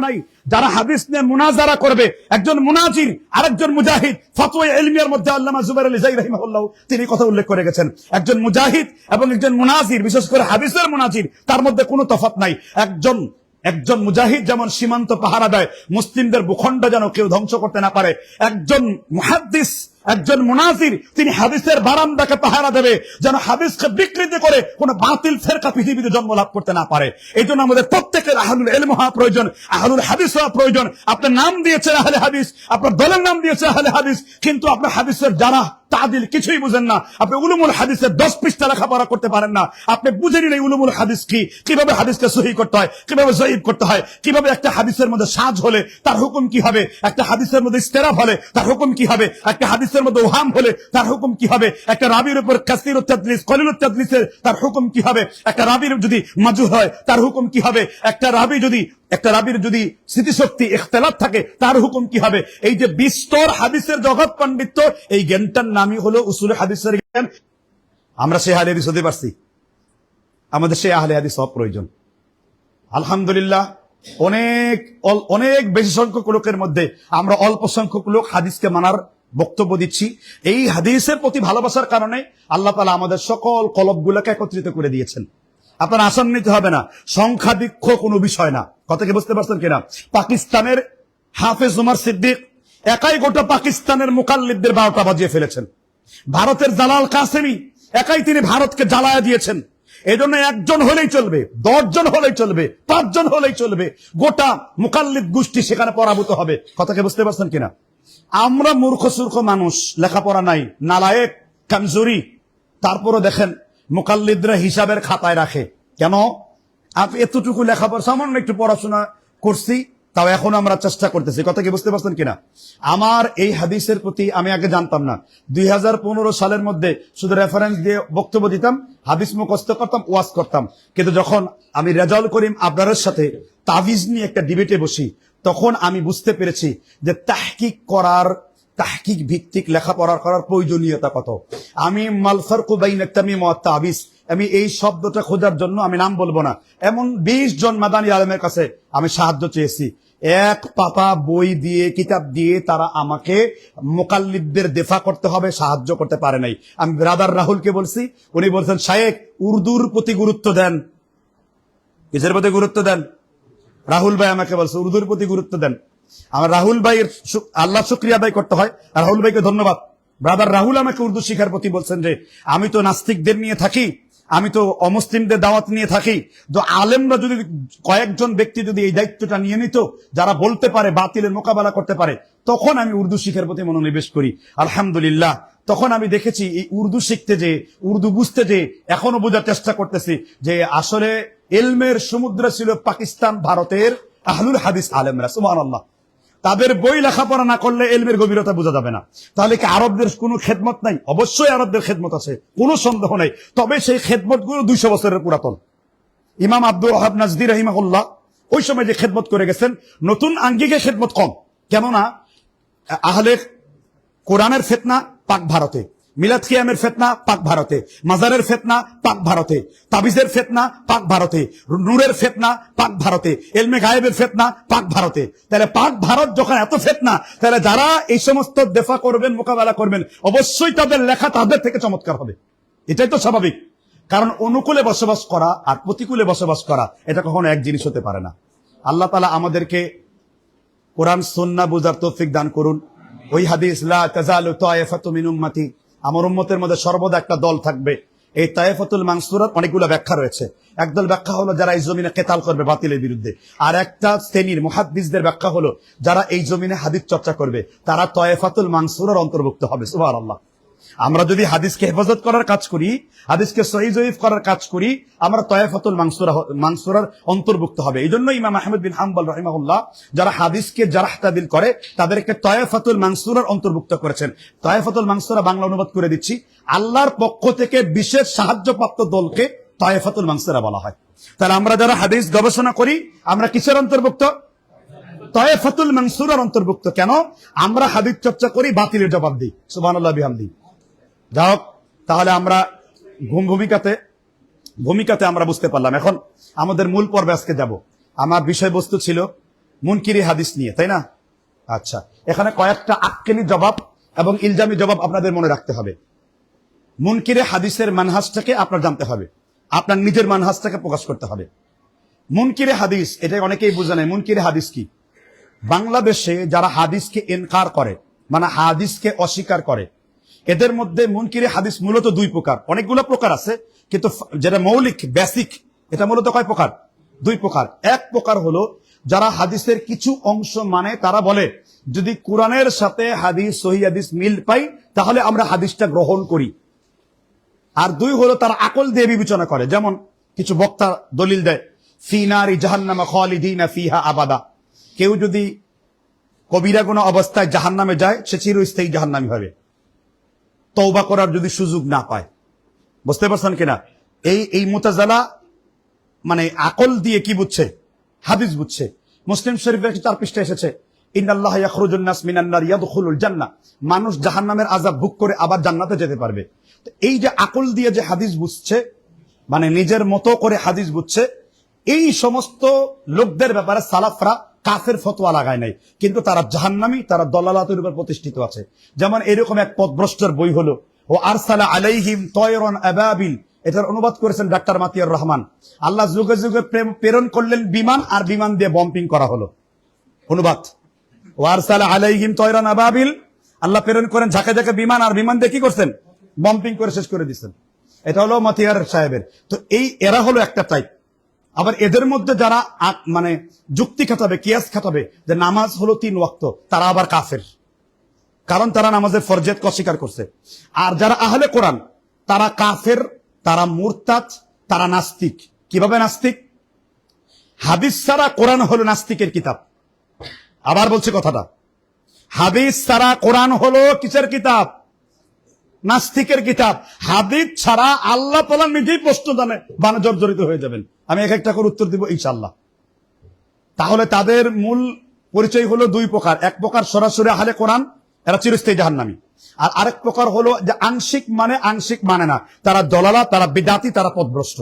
নাই। যারা হাদিস নিয়ে মুনাজারা করবে, একজন মুনাজির আরেকজন মুজাহিদ, ফতোয়া ইলমিয়ার মধ্যে আল্লামা জুবাইর আলী জাই রাহিমাহুল্লাহ তিনি কথা উল্লেখ করে গেছেন, একজন মুজাহিদ এবং একজন মুনাজির, বিশেষ করে হাদিসের মুনাজির, তার মধ্যে কোনো তফাৎ নাই। একজন মুজাহিদ যেমন সীমান্ত পাহারা দেয়, মুসলিমদের ভূখণ্ড যেন কেউ ধ্বংস করতে না পারে, একজন মুহাদ্দিস, একজন মুনাজির তিনি হাদিসের বারান্দাকে পাহারা দেবে যেন হাদিসকে বিকৃতি করে কোন বাতিল ফেরকা পৃথিবীতে জন্ম লাভ করতে না পারে। এই জন্য আমাদের প্রত্যেকের আহলুল ইলম হওয়া প্রয়োজন, আহলুল হাদিস হওয়া প্রয়োজন। আপনার নাম দিয়েছেন আহলে হাদিস, আপনার দলের নাম দিয়েছে আহলে হাদিস, কিন্তু আপনার হাদিসের যারা তাদিল কিছুই বুঝেন না, আপনি উলুমুল হাদিসের 10 পৃষ্ঠা লেখাপড়া করতে পারেন না, আপনি বুঝেনি না উলুমুল হাদিস কি, কিভাবে হাদিসকে সহিহ করতে হয়, কিভাবে জয়ীফ করতে হয়, কিভাবে একটা হাদিসের মধ্যে সাজ হলে তার হুকুম কি হবে, একটা হাদিসের মধ্যে ইস্তেরাব হলে তার হুকুম কি হবে, একটা হাদিসের মধ্যে ওহাম হলে তার হুকুম কি হবে, একটা রাবির উপর কাসীরুত তাদলিস কলিলুত তাদলিসের তার হুকুম কি হবে, একটা রাবির যদি মাজুহ হয় তার হুকুম কি হবে, একটা রাবির যদি স্মৃতিশক্তি ইখতিলাফ থাকে তার হুকুম কি হবে। এই যে বিস্তর হাদিসের জগৎ পাণ্ডিত্য, এই জ্ঞানটার নামই হলো উসুল হাদিসের জ্ঞান। আমরা সেই আহলে হাদিস হতে পারছি, আমাদের সেই আহলে হাদিস হওয়া প্রয়োজন। আলহামদুলিল্লাহ, অনেক বেশি সংখ্যক লোকের মধ্যে আমরা অল্প সংখ্যক লোক হাদিসকে মানার বক্তব্য দিচ্ছি। এই হাদিসের প্রতি ভালোবাসার কারণে আল্লাহ তাআলা আমাদের সকল কলবগুলোকে একত্রিত করে দিয়েছেন। আপনার আসান্বিত হবে না, সংখ্যাধিক্য কোনো বিষয় না। কথা কি বুঝতে পারছেন কিনা? পাকিস্তানের হাফেজ উমর সিদ্দিক একাই গোটা পাকিস্তানের মুকাল্লিদদের 12টা বাজিয়ে ফেলেছেন। ভারতের জালাল কাসেমি একাই তিনি ভারতকে জ্বালায়া দিয়েছেন। এই জন্য একজন হলেই চলবে, 10 জন হলেই চলবে, 5 জন হলেই চলবে, গোটা মুকাল্লিদ গোষ্ঠী সেখানে পরাভূত হবে। কথাকে বুঝতে পারছেন কিনা? আমরা মূর্খ সূর্খ মানুষ, লেখাপড়া নাই, নালায়েক, কামজুরি, তারপরও দেখেন মুকাল্লিদরা হিসাবের খাতায় রাখে। কেন? আপনি এতটুকু লেখাপড়া, সামান্য একটু পড়াশোনা করছি, তাও এখন আমরা চেষ্টা করতেছি। কথা কি বুঝতে পারছেন কিনা? আমার এই হাদিসের প্রতি আমি আগে জানতাম না। 2015 সালের মধ্যে শুধু রেফারেন্স দিয়ে বক্তব্য দিতাম, হাদিস মুখস্থ করতাম, ওয়াজ করতাম। কিন্তু যখন আমি রেজাউল করিম আবরারের সাথে তাবিজ নিয়ে একটা ডিবেটে বসি, তখন আমি বুঝতে পেরেছি যে তাহকিক ভিত্তিক লেখাপড়া করার প্রয়োজনীয়তা কত। আমি মাল ফারকু বাইনা তামিম ওয়া তাবিজ, আমি এই শব্দটা খোঁজার জন্য আমি নাম বলবো না, এমন 20 জন মাদানী আলেমের কাছে আমি সাহায্য চেয়েছি। এক পাতা বই দিয়ে, কিতাব দিয়ে তারা আমাকে মুকাল্লিদদের দেফা করতে হবে সাহায্য করতে পারে নাই। আমি ব্রাদার রাহুলকে বলছি, উনি বলছেন শায়েখ উর্দুর প্রতি গুরুত্ব দেন। কিসের প্রতি গুরুত্ব দেন? রাহুল ভাই আমাকে বলছে উর্দুর প্রতি গুরুত্ব দেন। আমার রাহুল ভাইয়ের আল্লাহ শুকরিয়া আদায় করতে হয়, রাহুল ভাইকে ধন্যবাদ। ব্রাদার রাহুল আমাকে উর্দু শিখার প্রতি বলছেন যে আমি তো নাস্তিকদের নিয়ে থাকি, আমি তো অমুসলিমদের দাওয়াত নিয়ে থাকি, তো আলেমরা যদি কয়েকজন ব্যক্তি যদি এই দায়িত্বটা নিয়ে নিত, যারা বলতে পারে, বাতিলের মোকাবেলা করতে পারে, তখন আমি উর্দু শিখার প্রতি মনোনিবেশ করি। আলহামদুলিল্লাহ, তখন আমি দেখেছি এই উর্দু শিখতে যে, উর্দু বুঝতে যে, এখনো বোঝার চেষ্টা করতেছি যে আসলে ইলমের সমুদ্র ছিল পাকিস্তান, ভারতের আহলুল হাদিস আলেমরা। সুবহানাল্লাহ, তাদের বই লেখাপড়া না করলে ইলমের গভীরতা বোঝা যাবে না। তাহলে কি আরবদের কোনো খেদমত নাই? অবশ্যই আরবদের খেদমত আছে, কোনো সন্দেহ নাই। তবে সেই খেদমত গুলো 200 বছরের পুরাতন। ইমাম আব্দুল ওয়াহাব নাজদি রাহিমাহুল্লাহ ওই সময় যে খেদমত করে গেছেন, নতুন আঙ্গিকে খেদমত কম। কেননা আহলে কোরআনের ফিতনা পাক ভারতে, মিলাদ কিয়ামের ফিতনা পাক ভারতে, মাজারের ফিতনা পাক ভারতে, তাবিজের ফিতনা পাক ভারতে, নূরের ফিতনা পাক ভারতে, ইলমে গায়েবের ফিতনা পাক ভারতে। তাহলে পাক ভারত যখন এত ফিতনা, তাহলে যারা এই সমস্ত দেফা করবেন, মোকাবেলা করবেন, অবশ্যই তাদের লেখা তাদের থেকে চমৎকার হবে। এটাই তো স্বাভাবিক। কারণ অনুকূলে বসবাস করা আর প্রতিকূলে বসবাস করা এটা কখনো এক জিনিস হতে পারে না। আল্লাহ তাআলা আমাদেরকে কোরআন সুন্নাহ বুঝার তৌফিক দান করুন। ওই হাদিস, লা তাজালু তায়েফাতু মিন উম্মতি, আমার উম্মতের মধ্যে সর্বদা একটা দল থাকবে। এই তায়েফাতুল মানসুরার অনেকগুলো ব্যাখ্যা রয়েছে। একদল ব্যাখ্যা হলো যারা এই জমিনে কেতাল করবে বাতিলের বিরুদ্ধে, আর একটা শ্রেণীর মুহাদ্দিসদের ব্যাখ্যা হলো যারা এই জমিনে হাদিস চর্চা করবে, তারা তায়েফাতুল মানসুরার অন্তর্ভুক্ত হবে। সুবহানাল্লাহ। আমরা যদি হাদিসকে হেফাজত করার কাজ করি, হাদিসকে সহিহ জয়ীফ করার কাজ করি, আমরা তায়েফাতুল মানসুরার অন্তর্ভুক্ত হবে। এই জন্য ইমাম আহমদ বিন হাম্বল রাহিমাহুল্লাহ যারা হাদিসকে জারহ তাদিল করে তাদেরকে তায়েফাতুল মানসুরার অন্তর্ভুক্ত করেছেন। তায়েফাতুল মানসুরা বাংলা অনুবাদ করে দিচ্ছি, আল্লাহর পক্ষ থেকে বিশেষ সাহায্যপ্রাপ্ত দলকে তায়েফাতুল মানসুরা বলা হয়। তাহলে আমরা যারা হাদিস গবেষণা করি, আমরা কিসের অন্তর্ভুক্ত? তায়েফাতুল মানসুরার অন্তর্ভুক্ত। কেন? আমরা হাদিস চর্চা করি, বাতিলের জবাব দিই। সুবহানাল্লাহ বিহামদি। যাই হোক, তাহলে আমরা ভূমিকাতে আমরা বুঝতে পারলাম। এখন আমাদের মূল পর্বে আজকে যাব। আমার বিষয়বস্তু ছিল মুনকিরি হাদিস নিয়ে, তাই না? আচ্ছা, এখানে কয়েকটা আক্কেলি জবাব এবং ইলজামি জবাব আপনাদের মনে রাখতে হবে। মুনকিরে হাদিসের মানহাজটাকে আপনার জানতে হবে, আপনার নিজের মানহাজটাকে প্রকাশ করতে হবে। মুনকিরে হাদিস, এটা অনেকেই বুঝে নেয়। মুনকিরে হাদিস কি? বাংলাদেশে যারা হাদিসকে ইনকার করে, মানে হাদিসকে অস্বীকার করে, এদের মধ্যে মুনকিরে হাদিস মূলত দুই প্রকার। অনেকগুলো প্রকার আছে, কিন্তু যেটা মৌলিক বেসিক, এটা মূলত কয় প্রকার? দুই প্রকার। এক প্রকার হলো যারা হাদিসের কিছু অংশ মানে, তারা বলে যদি কোরআনের সাথে হাদিস, সহিহ হাদিস মিল পাই তাহলে আমরা হাদিসটা গ্রহণ করি। আর দুই হলো তারা আকল দিয়ে বিবেচনা করে, যেমন কিছু বক্তা দলিল দেয় ফি নারি জাহান্নামা খালিদিনা ফিহা আবাদা, কেউ যদি কবিরা গুনাহ অবস্থায় জাহান্নামে যায় সে চিরস্থায়ী জাহান্নামী হবে, তওবা করার যদি সুযোগ না পায়। বুঝতে পারছেন কিনা? এই মুতাজালা মানে আকল দিয়ে কি বুঝছে? হাদিস বুঝছে। মুসলিম শরীফের 4 পৃষ্ঠায় এসেছে ইন্নাল্লাহা ইয়াখরুজুন নাস মিনান নার ইয়াদখুলুল জান্নাহ, মানুষ জাহান্নামের আযাব ভোগ করে আবার জান্নাতে যেতে পারবে। তো এই যে আকল দিয়ে যে হাদিস বুঝছে, মানে নিজের মতো করে হাদিস বুঝছে, এই সমস্ত লোকদের ব্যাপারে সালাফরা কাফের ফতোয়া লাগায় নাই, কিন্তু তারা জাহান্নামী, তারা দলালাতের উপর প্রতিষ্ঠিত আছে। যেমন এরকম এক পথভ্রষ্টের বই হলো ও আরসালা আলাইহিম তয়রান আবাবিল, এটার অনুবাদ করেছেন ডাক্তার মাতিয়ার রহমান। আল্লাহ যুগে যুগে প্রেরণ করলেন বিমান, আর বিমান দিয়ে বম্পিং করা হলো। অনুবাদ, ও আরসালা আলাইহিম তয়রান আবাবিল, আল্লাহ প্রেরণ করেন ঝাঁকে ঝাঁকে বিমান, আর বিমান দিয়ে কি করছেন? বম্পিং করে শেষ করে দিচ্ছেন। এটা হলো মাতিয়ার সাহেবের। তো এরা হলো একটা টাইপ। আবার এদের মধ্যে যারা মানে যুক্তি খাটাবে, কিয়াস খাটাবে যে নামাজ হলো 3 ওয়াক্ত, তারা আবার কাফের, কারণ তারা নামাজের ফরজিয়তকে অস্বীকার করছে। আর যারা আহলে কোরআন তারা কাফের, তারা মুরতাদ, তারা নাস্তিক। কিভাবে নাস্তিক? হাদিস ছাড়া কোরআন হলো নাস্তিকের কিতাব। আবার বলছি কথাটা, হাদিস ছাড়া কোরআন হলো কিসের কিতাব? নাস্তিকের কিতাব। হাদিস ছাড়া আল্লাহ তাআলা নিজেই প্রশ্ন জানে, বানে জর্জরিত হয়ে যাবেন। আমি এক একটা করে উত্তর দিব ইনশাআল্লাহ। তাহলে তাদের মূল পরিচয় হলো দুই প্রকার। এক প্রকার সরাসরি আহলে কোরআন, এরা চিরস্থায়ী জাহান্নামী। আর আরেক প্রকার হলো যে আংশিক মানে, আংশিক মানে না, তারা দলালা, তারা বিদাতি, তারা পথভ্রষ্ট।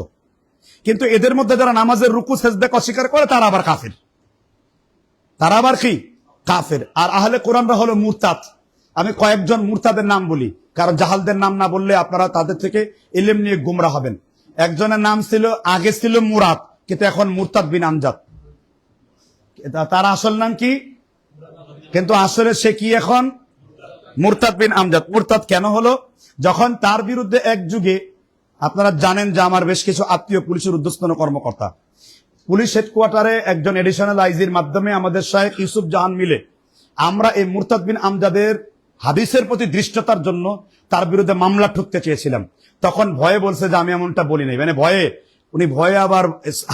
কিন্তু এদের মধ্যে যারা নামাজের রুকু সেজদাকে অস্বীকার করে তারা আবার কাফের। তারা আবার কি? কাফের। আর আহলে কোরআনরা হলো মুরতাদ। আমি কয়েকজন মুরতাদের নাম বলি, কারণ জাহালদের নাম না বললে আপনারা তাদের থেকে ইলম নিয়ে গুমরা হবেন। একজনের নাম ছিল, আগে ছিল মুরাদ, কিন্তু এখন মুরতাদ বিন আমজাদ। তার আসল নাম কি? কিন্তু আসলে সে কি এখন? মুরতাদ বিন আমজাদ। মুরতাদ কেন হলো? যখন তার বিরুদ্ধে এক যুগে, আপনারা জানেন যে আমার বেশ কিছু আত্মীয় পুলিশের ঊর্ধ্বতন কর্মকর্তা, পুলিশ হেডকোয়ার্টারে একজন এডিশনাল আইজির মাধ্যমে আমাদের শায়েখ ইউসুফ জাহান মিলে আমরা এই মুরতাদ বিন আমজাদের হাদিসের প্রতি দৃষ্টতার জন্য তার বিরুদ্ধে মামলা ঠুকতে চেয়েছিলাম। তখন ভয়ে বলছে যে আমি এমনটা বলি নাই, মানে উনি ভয়ে আবার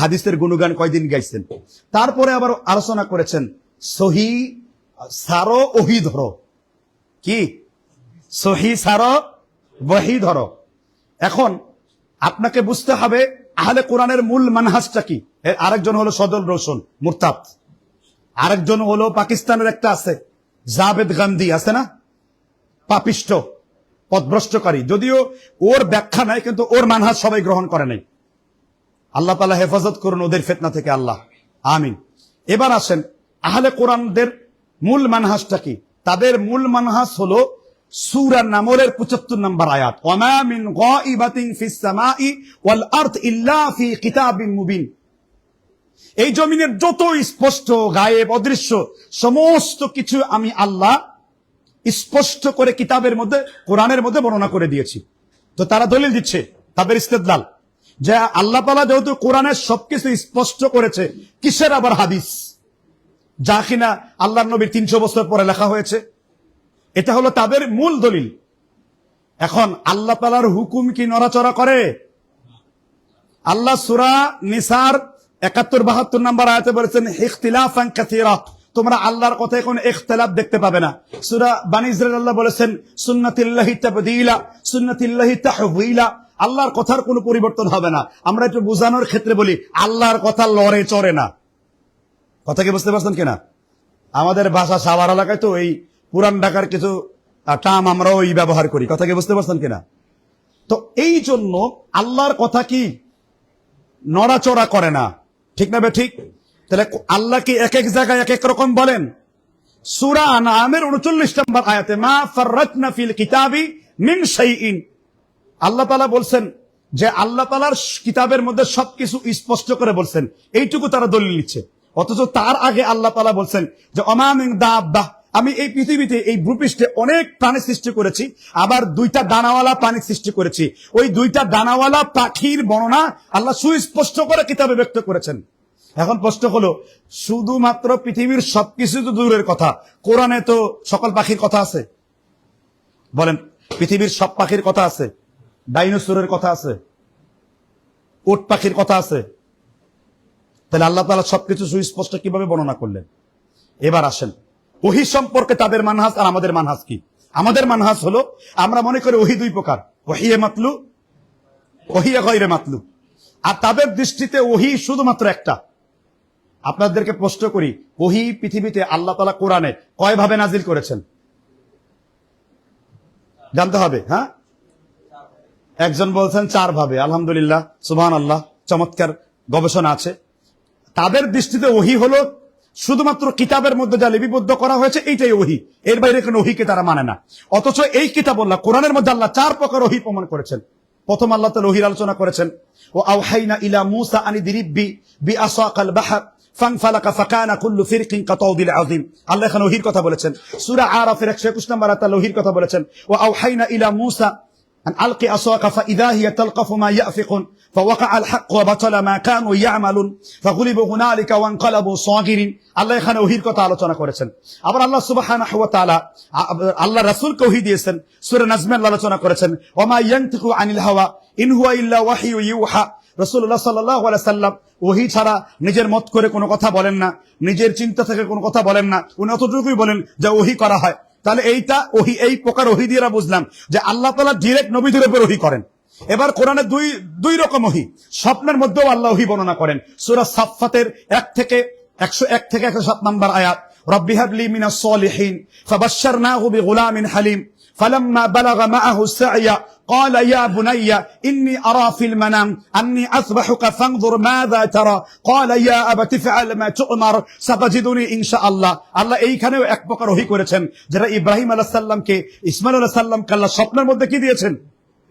হাদিসের গুণগান কয়দিন গাইছেন। তারপরে আবার আলোচনা করেছেন সহি সারো ওহি ধরো, কি সহি সারো ওহি ধরো। এখন আপনাকে বুঝতে হবে আহলে কোরআনের মূল মানহাজটা কি। আরেকজন হলো সদল রোশন মুরতাদ, আরেকজন হলো পাকিস্তানের একটা আছে জাভেদ গান্ধী, আছে না, পাপিষ্ট পথভ্রষ্টকারী। যদিও ওর ব্যাখ্যা নাই, কিন্তু ওর মানহাজ সবাই গ্রহণ করে নাই। আল্লাহ তাআলা হেফাজত করুন ওদের ফিতনা থেকে, আল্লাহ আমিন। এবার আসেন আহলে কোরআনদের মূল মানহাজটা কি। তাদের মূল মানহাজ হলো সূরা নামলের 75 নম্বর আয়াত, ওয়ামা মিন গায়িবাতিন ফিস সামাই ওয়াল আরদ ইল্লা ফি কিতাবিন মুবিন। এই জমিনের যত স্পষ্ট গায়েব অদৃশ্য সমস্ত কিছু আমি আল্লাহ স্পষ্ট করে কিতাবের মধ্যে, কোরআনের মধ্যে বর্ণনা করে দিয়েছি। তো তারা দলিল দিচ্ছে, তাদের ইস্তেদলাল, যে আল্লাহ তাআলা যেহেতু কোরআনের সবকিছু স্পষ্ট করেছে, কিসের আবার হাদিস, যা কিনা আল্লাহর নবীর 300 বছর পরে লেখা হয়েছে। এটা হলো তাদের মূল দলিল। এখন আল্লাহ তাআলার হুকুম কি নড়াচড়া করে? আল্লাহ সূরা নিসার 71-72 নম্বর আয়াতে বলেছেন ইখতিলাফান কাসীরা, তোমরা আল্লাহর কথা এখন ইখতিলাফ দেখতে পাবে না। সূরা বানী ইসরাঈল আল্লাহ বলেছেন সুন্নাতুল্লাহি তাবদীলা সুন্নাতুল্লাহি তাহওয়িলা, আল্লাহর কথার কোনো পরিবর্তন হবে না। আমরা একটু বোঝানোর ক্ষেত্রে বলি আল্লাহর কথা লড়ে চড়ে না। কথা কি বুঝতে পারছেন কিনা? আমাদের ভাষা সাভার এলাকায় তো এই পুরান ঢাকার কিছু টার্ম আমরা ওই ব্যবহার করি। কথা কি বুঝতে পারছেন কিনা? তো এই জন্য আল্লাহর কথা কি নড়াচড়া করে না, ঠিক না? ঠিক। তাহলে আল্লাহ কি এক এক জায়গায় এক এক রকম বলেন? সূরা আনআমের 39 নম্বর আয়াতে মা ফাররাতনা ফিল কিতাবি মিন শাইইন, আল্লাহ তাআলা বলছেন যে আল্লাহ তাআলার কিতাবের মধ্যে সবকিছু স্পষ্ট করে বলছেন, এইটুকু তারা দলিল নিচ্ছে। অথচ তার আগে আল্লাহ তাআলা বলছেন যে ওমা মিন দাব্বাহ, আমি এই পৃথিবীতে এই ভূপৃষ্ঠে অনেক প্রাণী সৃষ্টি করেছি, আবার দুইটা ডানাওয়ালা প্রাণী সৃষ্টি করেছি। ওই দুইটা ডানাওয়ালা পাখির বর্ণনা আল্লাহ সুস্পষ্ট করে কিতাবে ব্যক্ত করেছেন। এখন প্রশ্ন হলো, শুধুমাত্র পৃথিবীর সবকিছু তো দূরের কথা, কোরআনে তো সকল পাখির কথা আছে। বলেন, পৃথিবীর সব পাখির কথা আছে, ডাইনোসরের কথা আছে, উট পাখির কথা আছে। তাহলে আল্লাহ তাআলা সবকিছু সুস্পষ্ট কিভাবে বর্ণনা করলেন? এবার আসেন, ওহী সম্পর্কে তাদের মানহাজ আর আমাদের মানহাজ কি? আমাদের মানহাজ হলো, আমরা মনে করি ওহী দুই প্রকার, ওহীয়ে মাতলু, ওহীয়ে গায়রে মাতলু। আর তাদের দৃষ্টিতে ওহী শুধুমাত্র একটা। আপনাদেরকে প্রশ্ন করি, ওহী পৃথিবীতে আল্লাহ তাআলা কোরআনে কয় ভাবে নাজিল করেছেন? জানতে হবে। হ্যাঁ, একজন বলছেন 4 ভাবে। আলহামদুলিল্লাহ, সুবহানাল্লাহ, চমৎকার গবেষণা আছে। তাদের দৃষ্টিতে ওহী হলো শুধুমাত্র কিতাবের মধ্যে যা লিপিবদ্ধ করা হয়েছে এইটাই ওহী, এর বাইরে কোনো ওহীকে তারা মানে না। অথচ এই কিতাব আল্লাহ কোরআনের মধ্যে আল্লাহ 4 প্রকার ওহী প্রমাণ করেছেন। প্রথম আল্লাহ তাআলা ওহীর আলোচনা করেছেন, ও আওহাইনা ইলা মূসা আন ইদরিবি বিআসাকাল বাহর ফানফালাকা ফাকানা কুল্লু ফিরকিন কাতাউদিল আযীম। আল্লাহ এখানে ওহীর কথা বলেছেন। সূরা আরাফের 121 নম্বর আয়াতে আল্লাহ ওহীর কথা বলেছেন, ও আওহাইনা ইলা মূসা আন আলকি আসাকা ফাইযা হিয়া তালকাফু মা ইয়াফিকুন ফাওয়াকা আল হক ওয়া বাতালা মা কানু ইয়ামালুন ফাগুলিবু হুনালিকা ওয়ানকালাবু সাগিরিন। আল্লাহ এখানে ওহীর কথা আলোচনা করেছেন। আবার আল্লাহ সুবহানাহু ওয়া তাআলা আল্লাহ রাসূলকে ওহী দিয়েছেন। সূরা নাজমের আলোচনা করেছেন, ওয়া মা ইয়ানতিকু আনিল হাওয়া ইন হুয়া ইল্লা ওয়াহয়ু ইউহা। রাসূলুল্লাহ সাল্লাল্লাহু আলাইহি সাল্লাম ওহী ছাড়া নিজের মত করে কোনো কথা বলেন না, নিজের চিন্তা থেকে কোনো কথা বলেন না, উনি অতটুকুই বলেন যে ওহী করা হয়। তাহলে এইটা ওহী, এই প্রকার ওহী দিয়ে বুঝলাম যে আল্লাহ তাআলা ডাইরেক্ট নবীদের উপর ওহী করেন। এবার কোরআনে দুই রকম ওহী, স্বপ্নের মধ্যেও আল্লাহ ওহী বর্ণনা করেন। সূরা সাফফাতের 1 থেকে 107 নম্বর আয়াত, রব্বি হাবলি মিনাস সলিহিন ফাবাশশারনাহু বিগুলামিন হালিম فلما بلغ معه السعي قال يا بني إني أرى في المنام أني أذبحك فانظر ماذا ترى قال يا أبت افعل ما تؤمر ستجدني إن شاء الله। আল্লাহ এইখানেও এক প্রকার ওহী করেছেন, যেটা ইব্রাহিম আলাইহিস সালামকে, ইসমাঈল আলাইহিস সালামকে আল্লাহ স্বপ্নের মধ্যে কি দিয়েছেন?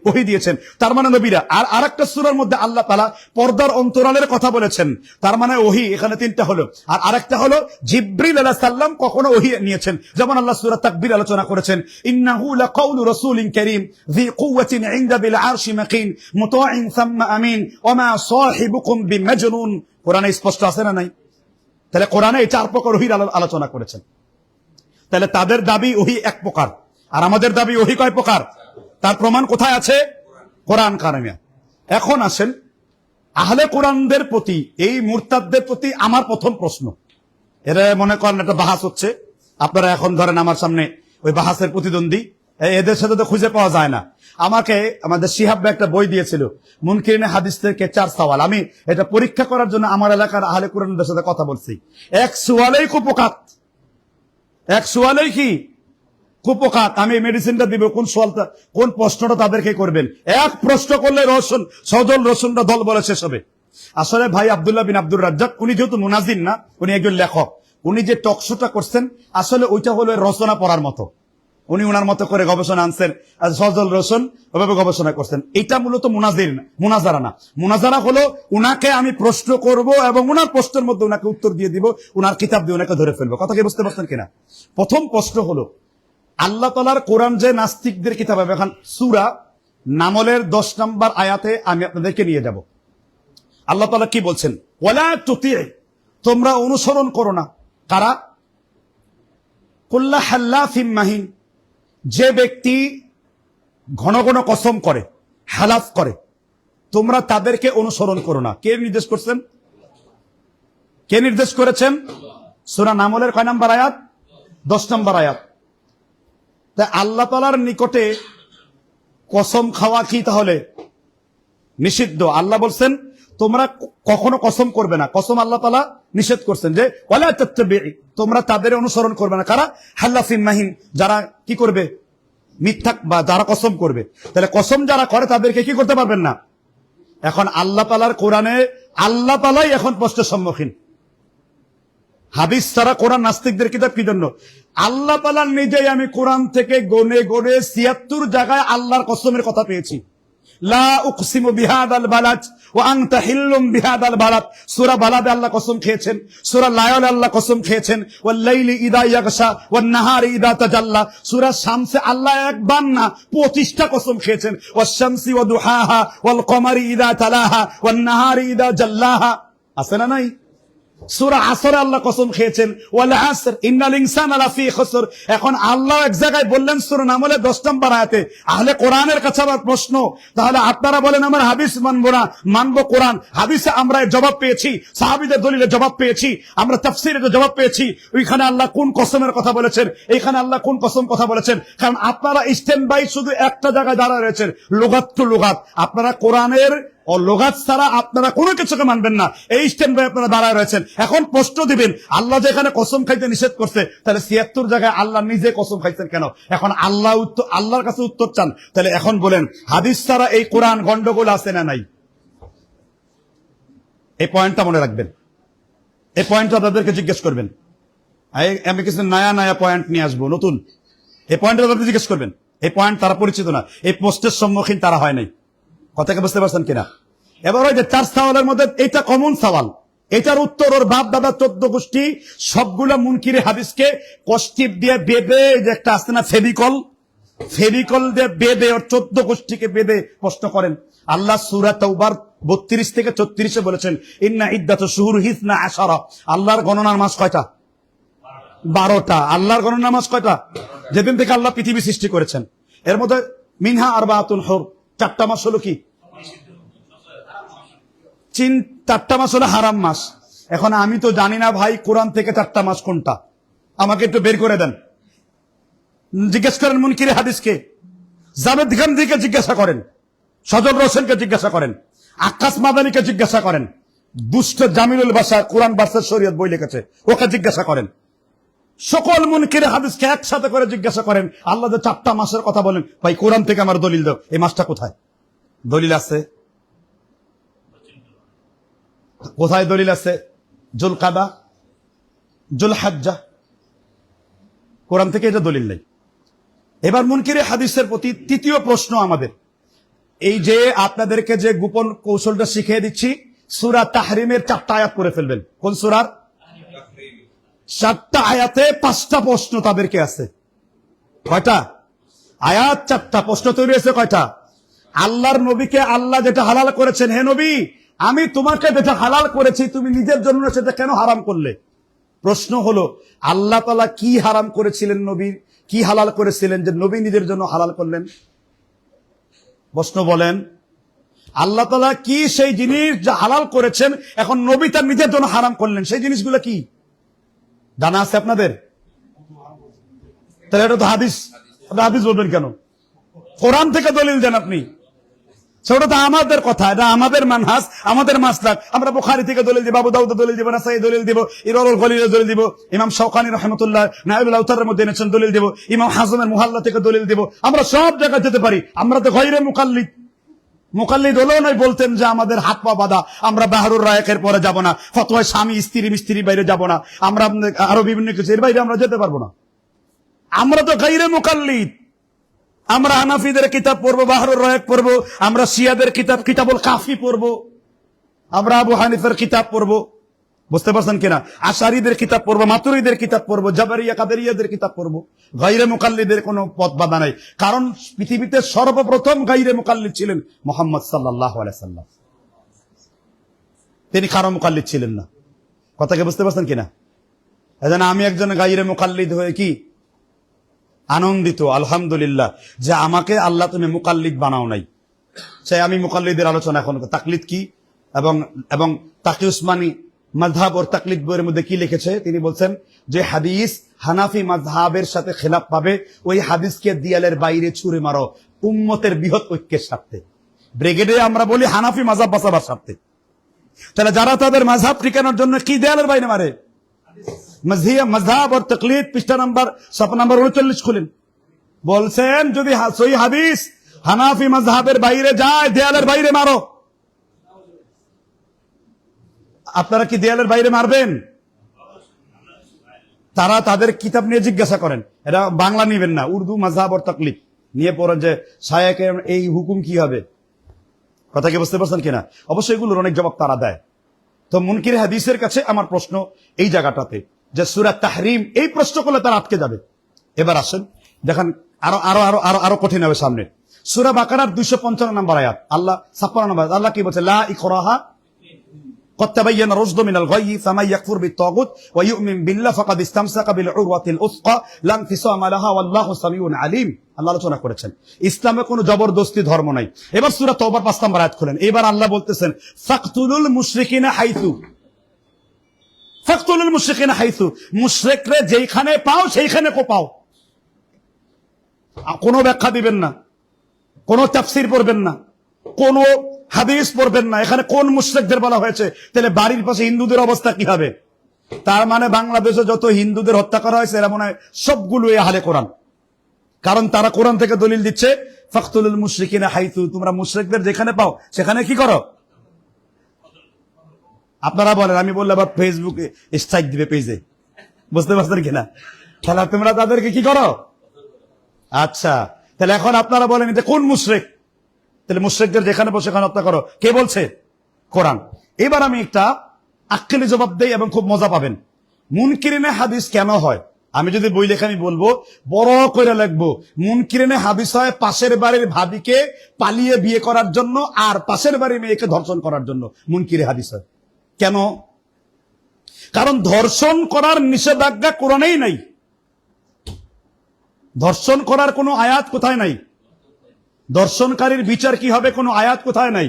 ওহী দিয়েছেন। তার মানে নবীরা। আর আরেকটা সূরার মধ্যে আল্লাহ তাআলা পর্দার অন্তরালের কথা বলেছেন, তার মানে ওহী এখানে 3টা হলো। আর আরেকটা হলো জিবরিল আলাইহিস সালাম কখনো ওহী নিয়েছেন, যেমন আল্লাহ সূরা তাকবীর আলোচনা করেছেন, ইন্নাহু লাকাউলু রাসূলিন কারীম যী কুওয়াতিন ইনদা বিল আরশি মাকিন মুতাইন সাম্মা আমিন ওয়া মা সাহিবুকুম বিমাজনুন। কোরআনে স্পষ্ট আছে না নাই? তাহলে কোরআনে এই 4 প্রকার ওহীর আলোচনা করেছেন। তাহলে তাদের দাবি ওহী এক প্রকার, আর আমাদের দাবি ওহী কয় প্রকার? তার প্রমাণ কোথায় আছে? কোরআন কারিমে। এখন আসেন, আহলে কোরআনদের প্রতি, এই মুরতাদদের প্রতি আমার প্রথম প্রশ্ন। এরা মনে করেন একটা বাহাস হচ্ছে, আপনারা এখন ধরেন আমার সামনে ওই বাহাসের প্রতিদ্বন্দ্বী, এদের সাথে তো খুঁজে পাওয়া যায় না। আমাকে আমাদের শিহাব ভাই একটা বই দিয়েছিল, মুনকিরিনে হাদিস থেকে 4 সওয়াল। আমি এটা পরীক্ষা করার জন্য আমার এলাকার আহলে কোরআনদের সাথে কথা বলছি। এক সওয়ালেই কুপকাত, এক সওয়ালেই কি কুপকাত। আমি মেডিসিনটা দিব, কোন সওয়ালটা, কোন প্রশ্নটা তাদেরকে করবেন। এক প্রশ্ন করলে রসুন সজল রসুনটা দল বলে শেষ হবে। আসলে ভাই আব্দুল্লাহ বিন আব্দুর রাজ্জাক, উনি যেহেতু মুনাজির না, উনি একজন লেখক, উনি যে টকশোটা করছেন আসলে ওইটা হলো রচনা পড়ার মতো। উনি উনার মতো করে গবেষণা আনছেন, আর সজল রসুন ওভাবে গবেষণা করছেন। এটা মূলত মুনাজির না, মুনাজারা না। মুনাজারা হলো উনাকে আমি প্রশ্ন করব এবং উনার প্রশ্নের মধ্যে উনাকে উত্তর দিয়ে দিব, উনার কিতাব দিয়ে উনাকে ধরে ফেলবো। কথা কি বুঝতে পারছেন কিনা? প্রথম প্রশ্ন হলো, আল্লাহ তাআলার কোরআন যে নাস্তিকদের কিতাব, এখন সূরা নামলের 10 নম্বর আয়াতে আমি আপনাদেরকে নিয়ে যাব। আল্লাহ তাআলা কি বলছেন? ওয়ালা তুতি, তোমরা অনুসরণ করো না। কারা? কুল্লা হাল্লাফিম মাহিন, যে ব্যক্তি ঘন ঘন কসম করে, হালাফ করে, তোমরা তাদেরকে অনুসরণ করো না। কে নির্দেশ করছেন? কে নির্দেশ করেছেন? সূরা নামলের কয় নম্বর আয়াত? 10 নম্বর আয়াত। তাই আল্লাহ তাআলার নিকটে কসম খাওয়া কি তাহলে নিষিদ্ধ? আল্লাহ বলছেন তোমরা কখনো কসম করবে না। কসম আল্লাহ তাআলা নিষেধ করছেন যে ওয়ালা তাত্তাবি, তোমরা তাদের অনুসরণ করবে না। কারা? হাল্লাফিন মাহিন, যারা কি করবে? মিথ্যা, বা যারা কসম করবে। তাহলে কসম যারা করে তাদেরকে কি করতে পারবেন না। এখন আল্লাহ তাআলার কোরআনে আল্লাহ তাআলাই এখন প্রশ্নের সম্মুখীন। হাদিস ছাড়া কোরআন নাস্তিকদের কিতাব কি জন্য? আল্লাহ তাআলা নিজেই, আমি কোরআন থেকে গনে গনে ৭৬ জায়গায় আল্লাহর কসমের কথা পেয়েছি। লা উকসিমু বিহাদাল বালাদ ওয়া আনতা হিল্লুম বিহাদাল বালাদ, সূরা বালাদে আল্লাহ কসম খেয়েছেন, সূরা লায়ল আল্লাহ কসম খেয়েছেন, ওয়াল লাইলি ইযা ইয়াগশা ওয়ান নাহারি ইযা তাজাল্লা, সূরা শামসে আল্লাহ একবার না 25টা কসম খেয়েছেন, ওয়াশ শামসি ওয়া দুহাহা ওয়াল কমারি ইযা তালাহা ওয়ান নাহারি ইযা জাল্লাহা। আছে না নাই? সূরা আসরে আল্লাহ কসম খেয়েছেন, ওয়াল আসর ইন্নাল ইনসানা লাফি খুসর। এখন আল্লাহ এক জায়গায় বললেন সূরা নামলে 10 নম্বর আয়াতে, আহলে কোরআনের কাছে আবার প্রশ্ন, তাহলে আপনারা বলেন আমার হাদিস মানবো না, মানবো কোরআন। হাদিসে আমরা এর জবাব পেয়েছি, সাহাবীদের দলিলে জবাব পেয়েছি, আমরা তাফসীরে জবাব পেয়েছি। ওইখানে আল্লাহ কোন কসমের কথা বলেছেন, এইখানে আল্লাহ কোন কসম কথা বলেছেন? কারণ আপনারা স্ট্যান্ড বাই শুধু একটা জায়গায় দাঁড়ায় রয়েছেন, লুগাত টু লুগাত। আপনারা কোরআনের ও লোগাত ছাড়া আপনারা কোনো কিছুকে মানবেন না, এই স্ট্যান্ড বাই আপনারা দাঁড়ায় রয়েছেন। এখন প্রশ্ন দিবেন, আল্লাহ যেখানে কসম খাইতে নিষেধ করছে, তাহলে ৭৬ জায়গায় আল্লাহ নিজে কসম খাইছেন কেন? এখন আল্লাহর কাছে উত্তর চান। তাহলে এখন বলেন, হাদিস ছাড়া এই কোরআন গন্ডগোল আছে না নাই? এই পয়েন্টটা মনে রাখবেন, এই পয়েন্টটা তাদেরকে জিজ্ঞেস করবেন। আমি কিছু নয়া পয়েন্ট নিয়ে আসবো, নতুন। এই পয়েন্টটা তাদের জিজ্ঞেস করবেন। এই পয়েন্ট তারা পরিচিত না, এই পোস্টের সম্মুখীন তারা হয় নাই। কথাকে বুঝতে পারছেন কিনা? এবার ওই যে 4 সওয়ালের মধ্যে এটা কমন সওয়াল, এটার উত্তর ওর বাপ দাদা 14 গোষ্ঠী সবগুলা মুনকিরে হাদিসকে কষ্টিপ দিয়ে বেঁধে, যে একটা আসছে না ফেভিকল দিয়ে বেঁধে ওর 14 গোষ্ঠীকে বেঁধে প্রশ্ন করেন। আল্লাহ সূরা তাওবার 32 থেকে 34 বলেছেন, ইন্না ইদ্দাতু শুহুরি 12। আল্লাহর গণনার মাস কয়টা? 12টা। আল্লাহর গণনার মাস কয়টা? যেদিন থেকে আল্লাহ পৃথিবী সৃষ্টি করেছেন, এর মধ্যে মিনহা আরবাতুন হুর, 4টা মাস হলো কি? 4টা মাস হলো হারাম মাস। এখন আমি তো জানি না ভাই কোরআন থেকে 4টা মাস কোনটা, আমাকে একটু বের করে দেন। জিজ্ঞেস করেন মুনকিরে হাদিসকে, জাভেদ গান্ধীকে জিজ্ঞাসা করেন, সজল রোশনকে জিজ্ঞাসা করেন, আকাশ মাদানিকে জিজ্ঞাসা করেন, দুষ্ট জামিলুল বাশার কোরআন ভার্সেস শরীয়ত বই লিখেছে, ওকে জিজ্ঞাসা করেন। সকল মুনকিরে হাদিসকে একসাথে করে জিজ্ঞাসা করেন, আল্লাহ যে 4টা মাসের কথা বলেন, ভাই কোরআন থেকে আমার দলিল দাও, এই মাসটা কোথায়? দলিল আছে? কোথায় দলিল আছে? জুলকাদা, জুলহাজ্জা, কোরআন থেকে এটা দলিল নেই। এবার মুনকিরে হাদিসের প্রতি তৃতীয় প্রশ্ন আমাদের, এই যে আপনাদেরকে যে গোপন কৌশলটা শিখিয়ে দিচ্ছি, সূরা তাহরিমের 4টা আয়াত করে ফেলবেন। কোন সূরার? 4টা আয়াতে 5টা প্রশ্ন তাদেরকে আছে। কয়টা আয়াত? 4টা প্রশ্ন তৈরি হয়েছে। কয়টা? আল্লাহর নবীকে আল্লাহ যেটা হালাল করেছেন, হে নবী আমি তোমাকে যেটা হালাল করেছি তুমি নিজের জন্য সেটা কেন হারাম করলে? প্রশ্ন হলো, আল্লাহ তাআলা কি হারাম করেছিলেন, নবী কি হালাল করেছিলেন যে নবী নিজের জন্য হালাল করলেন? প্রশ্ন বলেন, আল্লাহ তাআলা কি সেই জিনিস যা হালাল করেছেন এখন নবী তার নিজের জন্য হারাম করলেন, সেই জিনিসগুলো কি জানা আছে আপনাদের? তাহলে এটা তো হাদিস। হাদিস বলবেন কেন? কোরআন থেকে দলিল দেন আপনি। সেটা তো আমাদের কথা, এটা আমাদের মানহাজ, আমাদের মাসলাক। আমরা বুখারী থেকে দলিল দিব, আবু দাউদ দলিল দিব, নাসাঈ দলিল দিব, ইরওয়াউল গলিলে দলিল দিব, ইমাম শাওকানি রাহমাতুল্লাহ নাইলুল আওতারের মধ্যে এনেছেন দলিল দিব, ইমাম হাজমের মুহাল্লা থেকে দলিল দিব। আমরা সব জায়গায় যেতে পারি। আমরা তো গায়রে মুকাল্লিদ হলেও নয় বলতেন যে আমাদের হাত পা বাঁধা, আমরা বাহরুর রায়কের পরে যাব না, ফতোয়ায় স্বামী স্ত্রী বাইরে যাব না, আমরা আরো বিভিন্ন কিছু এর বাইরে আমরা যেতে পারবো না। আমরা তো গায়রে মুকাল্লিদ। আমরা হানাফিদের কিতাব পড়বো, বাহরুর রায়ক পড়বো, আমরা শিয়াদের কিতাবুল কাফি পড়বো, আমরা আবু হানিফার কিতাব পড়বো, বুঝতে পারছেন কিনা? আশারীদের কিতাব পড়বো, মাতুরীদের কিতাব পড়বো, জাবারিয়া কাদেরিয়াদের কিতাব পড়বো। গায়রে মুকাল্লিদের কোনো পথ বাধা নাই, কারণ পৃথিবীতে সর্বপ্রথম গায়রে মুকাল্লিদ ছিলেন মুহাম্মদ সাল্লাল্লাহু আলাইহি সাল্লাম। তিনি কারো মুকাল্লিদ ছিলেন না। কথাকে বুঝতে পারছেন কিনা? এজন্য আমি একজন গায়রে মুকাল্লিদ হয়ে কি আনন্দিত, আলহামদুলিল্লাহ, যে আমাকে আল্লাহ তুমি মুকাল্লিদ বানাও নাই। চাই আমি মুকাল্লিদের আলোচনা এখন, তাকলিদ কি এবং তাকি উসমানী মাযহাব ওর তাকলিদ বইয়ের মধ্যে কি লিখেছে, তিনি বলছেন যে হাদিস হানাফি মাযহাবের সাথে খেলাফ পাবে, ওই হাদিসকে দিয়ালের বাইরে ছুঁড়ে মারো, উম্মতের বৃহৎ ঐক্যের স্বার্থে। ব্রিগেডে আমরা বলি হানাফি মাযহাব বাঁচাবার স্বার্থে। তাহলে যারা তাদের মাযহাব ঠিকানোর জন্য কি দেয়ালের বাইরে মারে? মাযহাব और तकलीद পৃষ্ঠা নাম্বার 39 খুলেন। বলছেন যদি সহি হাদিস হানাফি মাযহাবের বাইরে যায়, দেয়ালের বাইরে মারো। আপনারা কি দেয়ালের বাইরে মারবেন? তারা তাদের কিতাব নিয়ে জিজ্ঞাসা করেন, এটা বাংলা নিবেন না, উর্দু মাযহাব আর তাকলিদ নিয়ে পড়েন যে শায়েখ এই হুকুম কি হবে। কথা কি বুঝতে পারছেন কিনা? অবশ্যই এগুলোর অনেক জবাব তারা দেয়। তো মুনকির হাদিসের কাছে আমার প্রশ্ন এই জায়গাটাতে যে সূরা তাহরিম, এই প্রশ্ন করলে তারা আটকে যাবে। এবার আসেন দেখেন আরো আরো আরো আরো আরো কঠিন হবে সামনে। সূরা বাকারার 255 নম্বর আয়াত, আল্লাহ 56 নম্বর আল্লাহ কি বলছে? লা ইকরাহা قد تبين الرشد من الغي فمن يكفر بالطاغوت ويؤمن بالله فقد استمسك بالعروة الوثقى لا انفصام لها والله سميع عليم। আল্লাহ আলোচনা করেছেন ইসলামে কোনো জবরদস্তি ধর্ম নাই। এবার সূরা তওবার 5 নম্বর আয়াত খুলেন। এবার আল্লাহ বলতেছেন ফাকতুলুল মুশরিকিনা হাইতু, ফাকতুলুল মুশরিকিনা হাইতু, মুশরিকরে যেখানে পাও সেইখানে পাও। কোনো ব্যাখ্যা দিবেন না, কোনো তাফসীর পড়বেন না, কোনো হাদিস পড়বেন না। এখানে কোন মুশরিকদের বলা হয়েছে? তাহলে বাড়ির পাশে হিন্দুদের অবস্থা কি হবে? তার মানে বাংলাদেশে যত হিন্দুদের হত্যা করা হয়েছে এরা মনে হয় সবগুলো আহলে কোরআন, কারণ তারা কোরআন থেকে দলিল দিচ্ছে ফাকতুলুল মুশরিকিনা হাইতু, তোমরা মুশরিকদের যেখানে পাও সেখানে কি করো? আপনারা বলেন, আমি বললে আবার ফেসবুকে স্ট্রাইক দিবে পেজে, বুঝতে পারছেন কিনা? তাহলে তোমরা তাদেরকে কি করো? আচ্ছা, তাহলে এখন আপনারা বলেন এটা কোন মুশরিক? তাহলে মুশরিকদের যেখানে বসে সেখানে হত্যা করো, কে বলছে? কোরআন। এবার আমি একটা আক্কেলি জবাব দেই এবং খুব মজা পাবেন। মুনকিরিনে হাদিস কেন হয়? আমি যদি বই লেখা আমি বলবো, বড় করে লিখবো, মুনকিরিনে হাদিস হয় পাশের বাড়ির ভাবিকে পালিয়ে বিয়ে করার জন্য আর পাশের বাড়ির মেয়েকে ধর্ষণ করার জন্য মুনকিরে হাদিস হয়। কেন? কারণ ধর্ষণ করার নিষেধাজ্ঞা কোরআনেই নাই, ধর্ষণ করার কোনো আয়াত কোথায় নাই, দর্শনকারীর বিচার কি হবে কোনো আয়াত কোথায় নাই।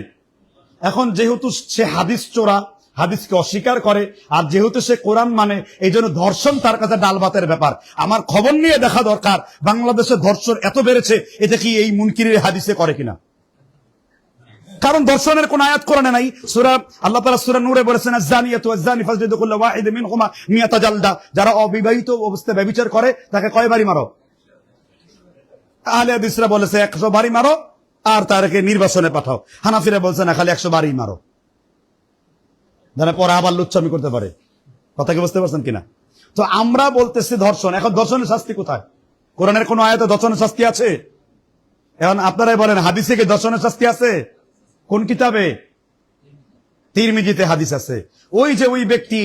এখন যেহেতু সে হাদিস চোরা, হাদিসকে অস্বীকার করে, আর যেহেতু সে কোরআন মানে, এই জন্য ধর্ষণ তার কাছে ডাল ভাতের ব্যাপার। আমার খবর নিয়ে দেখা দরকার বাংলাদেশে ধর্ষণ এত বেড়েছে, এটা কি এই মুনকিরের হাদিসে করে কিনা। কারণ দর্শনের কোন আয়াত কোরআনে নাই। সূরা আল্লাহ তাআলা সূরা নূরে বলেছেন আয-যানিয়াতু ওয়াজ-যানি ফাজলিদু কুল্লা ওয়াহিদিন মিনহুমা মিয়াতা জালদা, যারা অবিবাহিত অবস্থায় ব্যভিচার করে তাকে কয় বাড়ি মারো? আহলে হাদিসরা বলেছে 100 বাড়ি মারো আর তারকে নির্বাসনে পাঠাও। হানাফিরা বলছে না, খালি 100 বাড়ি মারো, যারা পরে আবার লুচ্চামি করতে পারে। কথা কি বুঝতে পারছেন কিনা? তো আমরা বলতেছি ধর্ষণ, এখন ধর্ষণের শাস্তি কোথায়? কোরআনের কোন আয়াতে ধর্ষণের শাস্তি আছে? এখন আপনারাই বলেন হাদিসে কি ধর্ষণের শাস্তি আছে? কোন কিতাবে? তিরমিজিতে হাদিস আছে। ওই যে ওই ব্যক্তি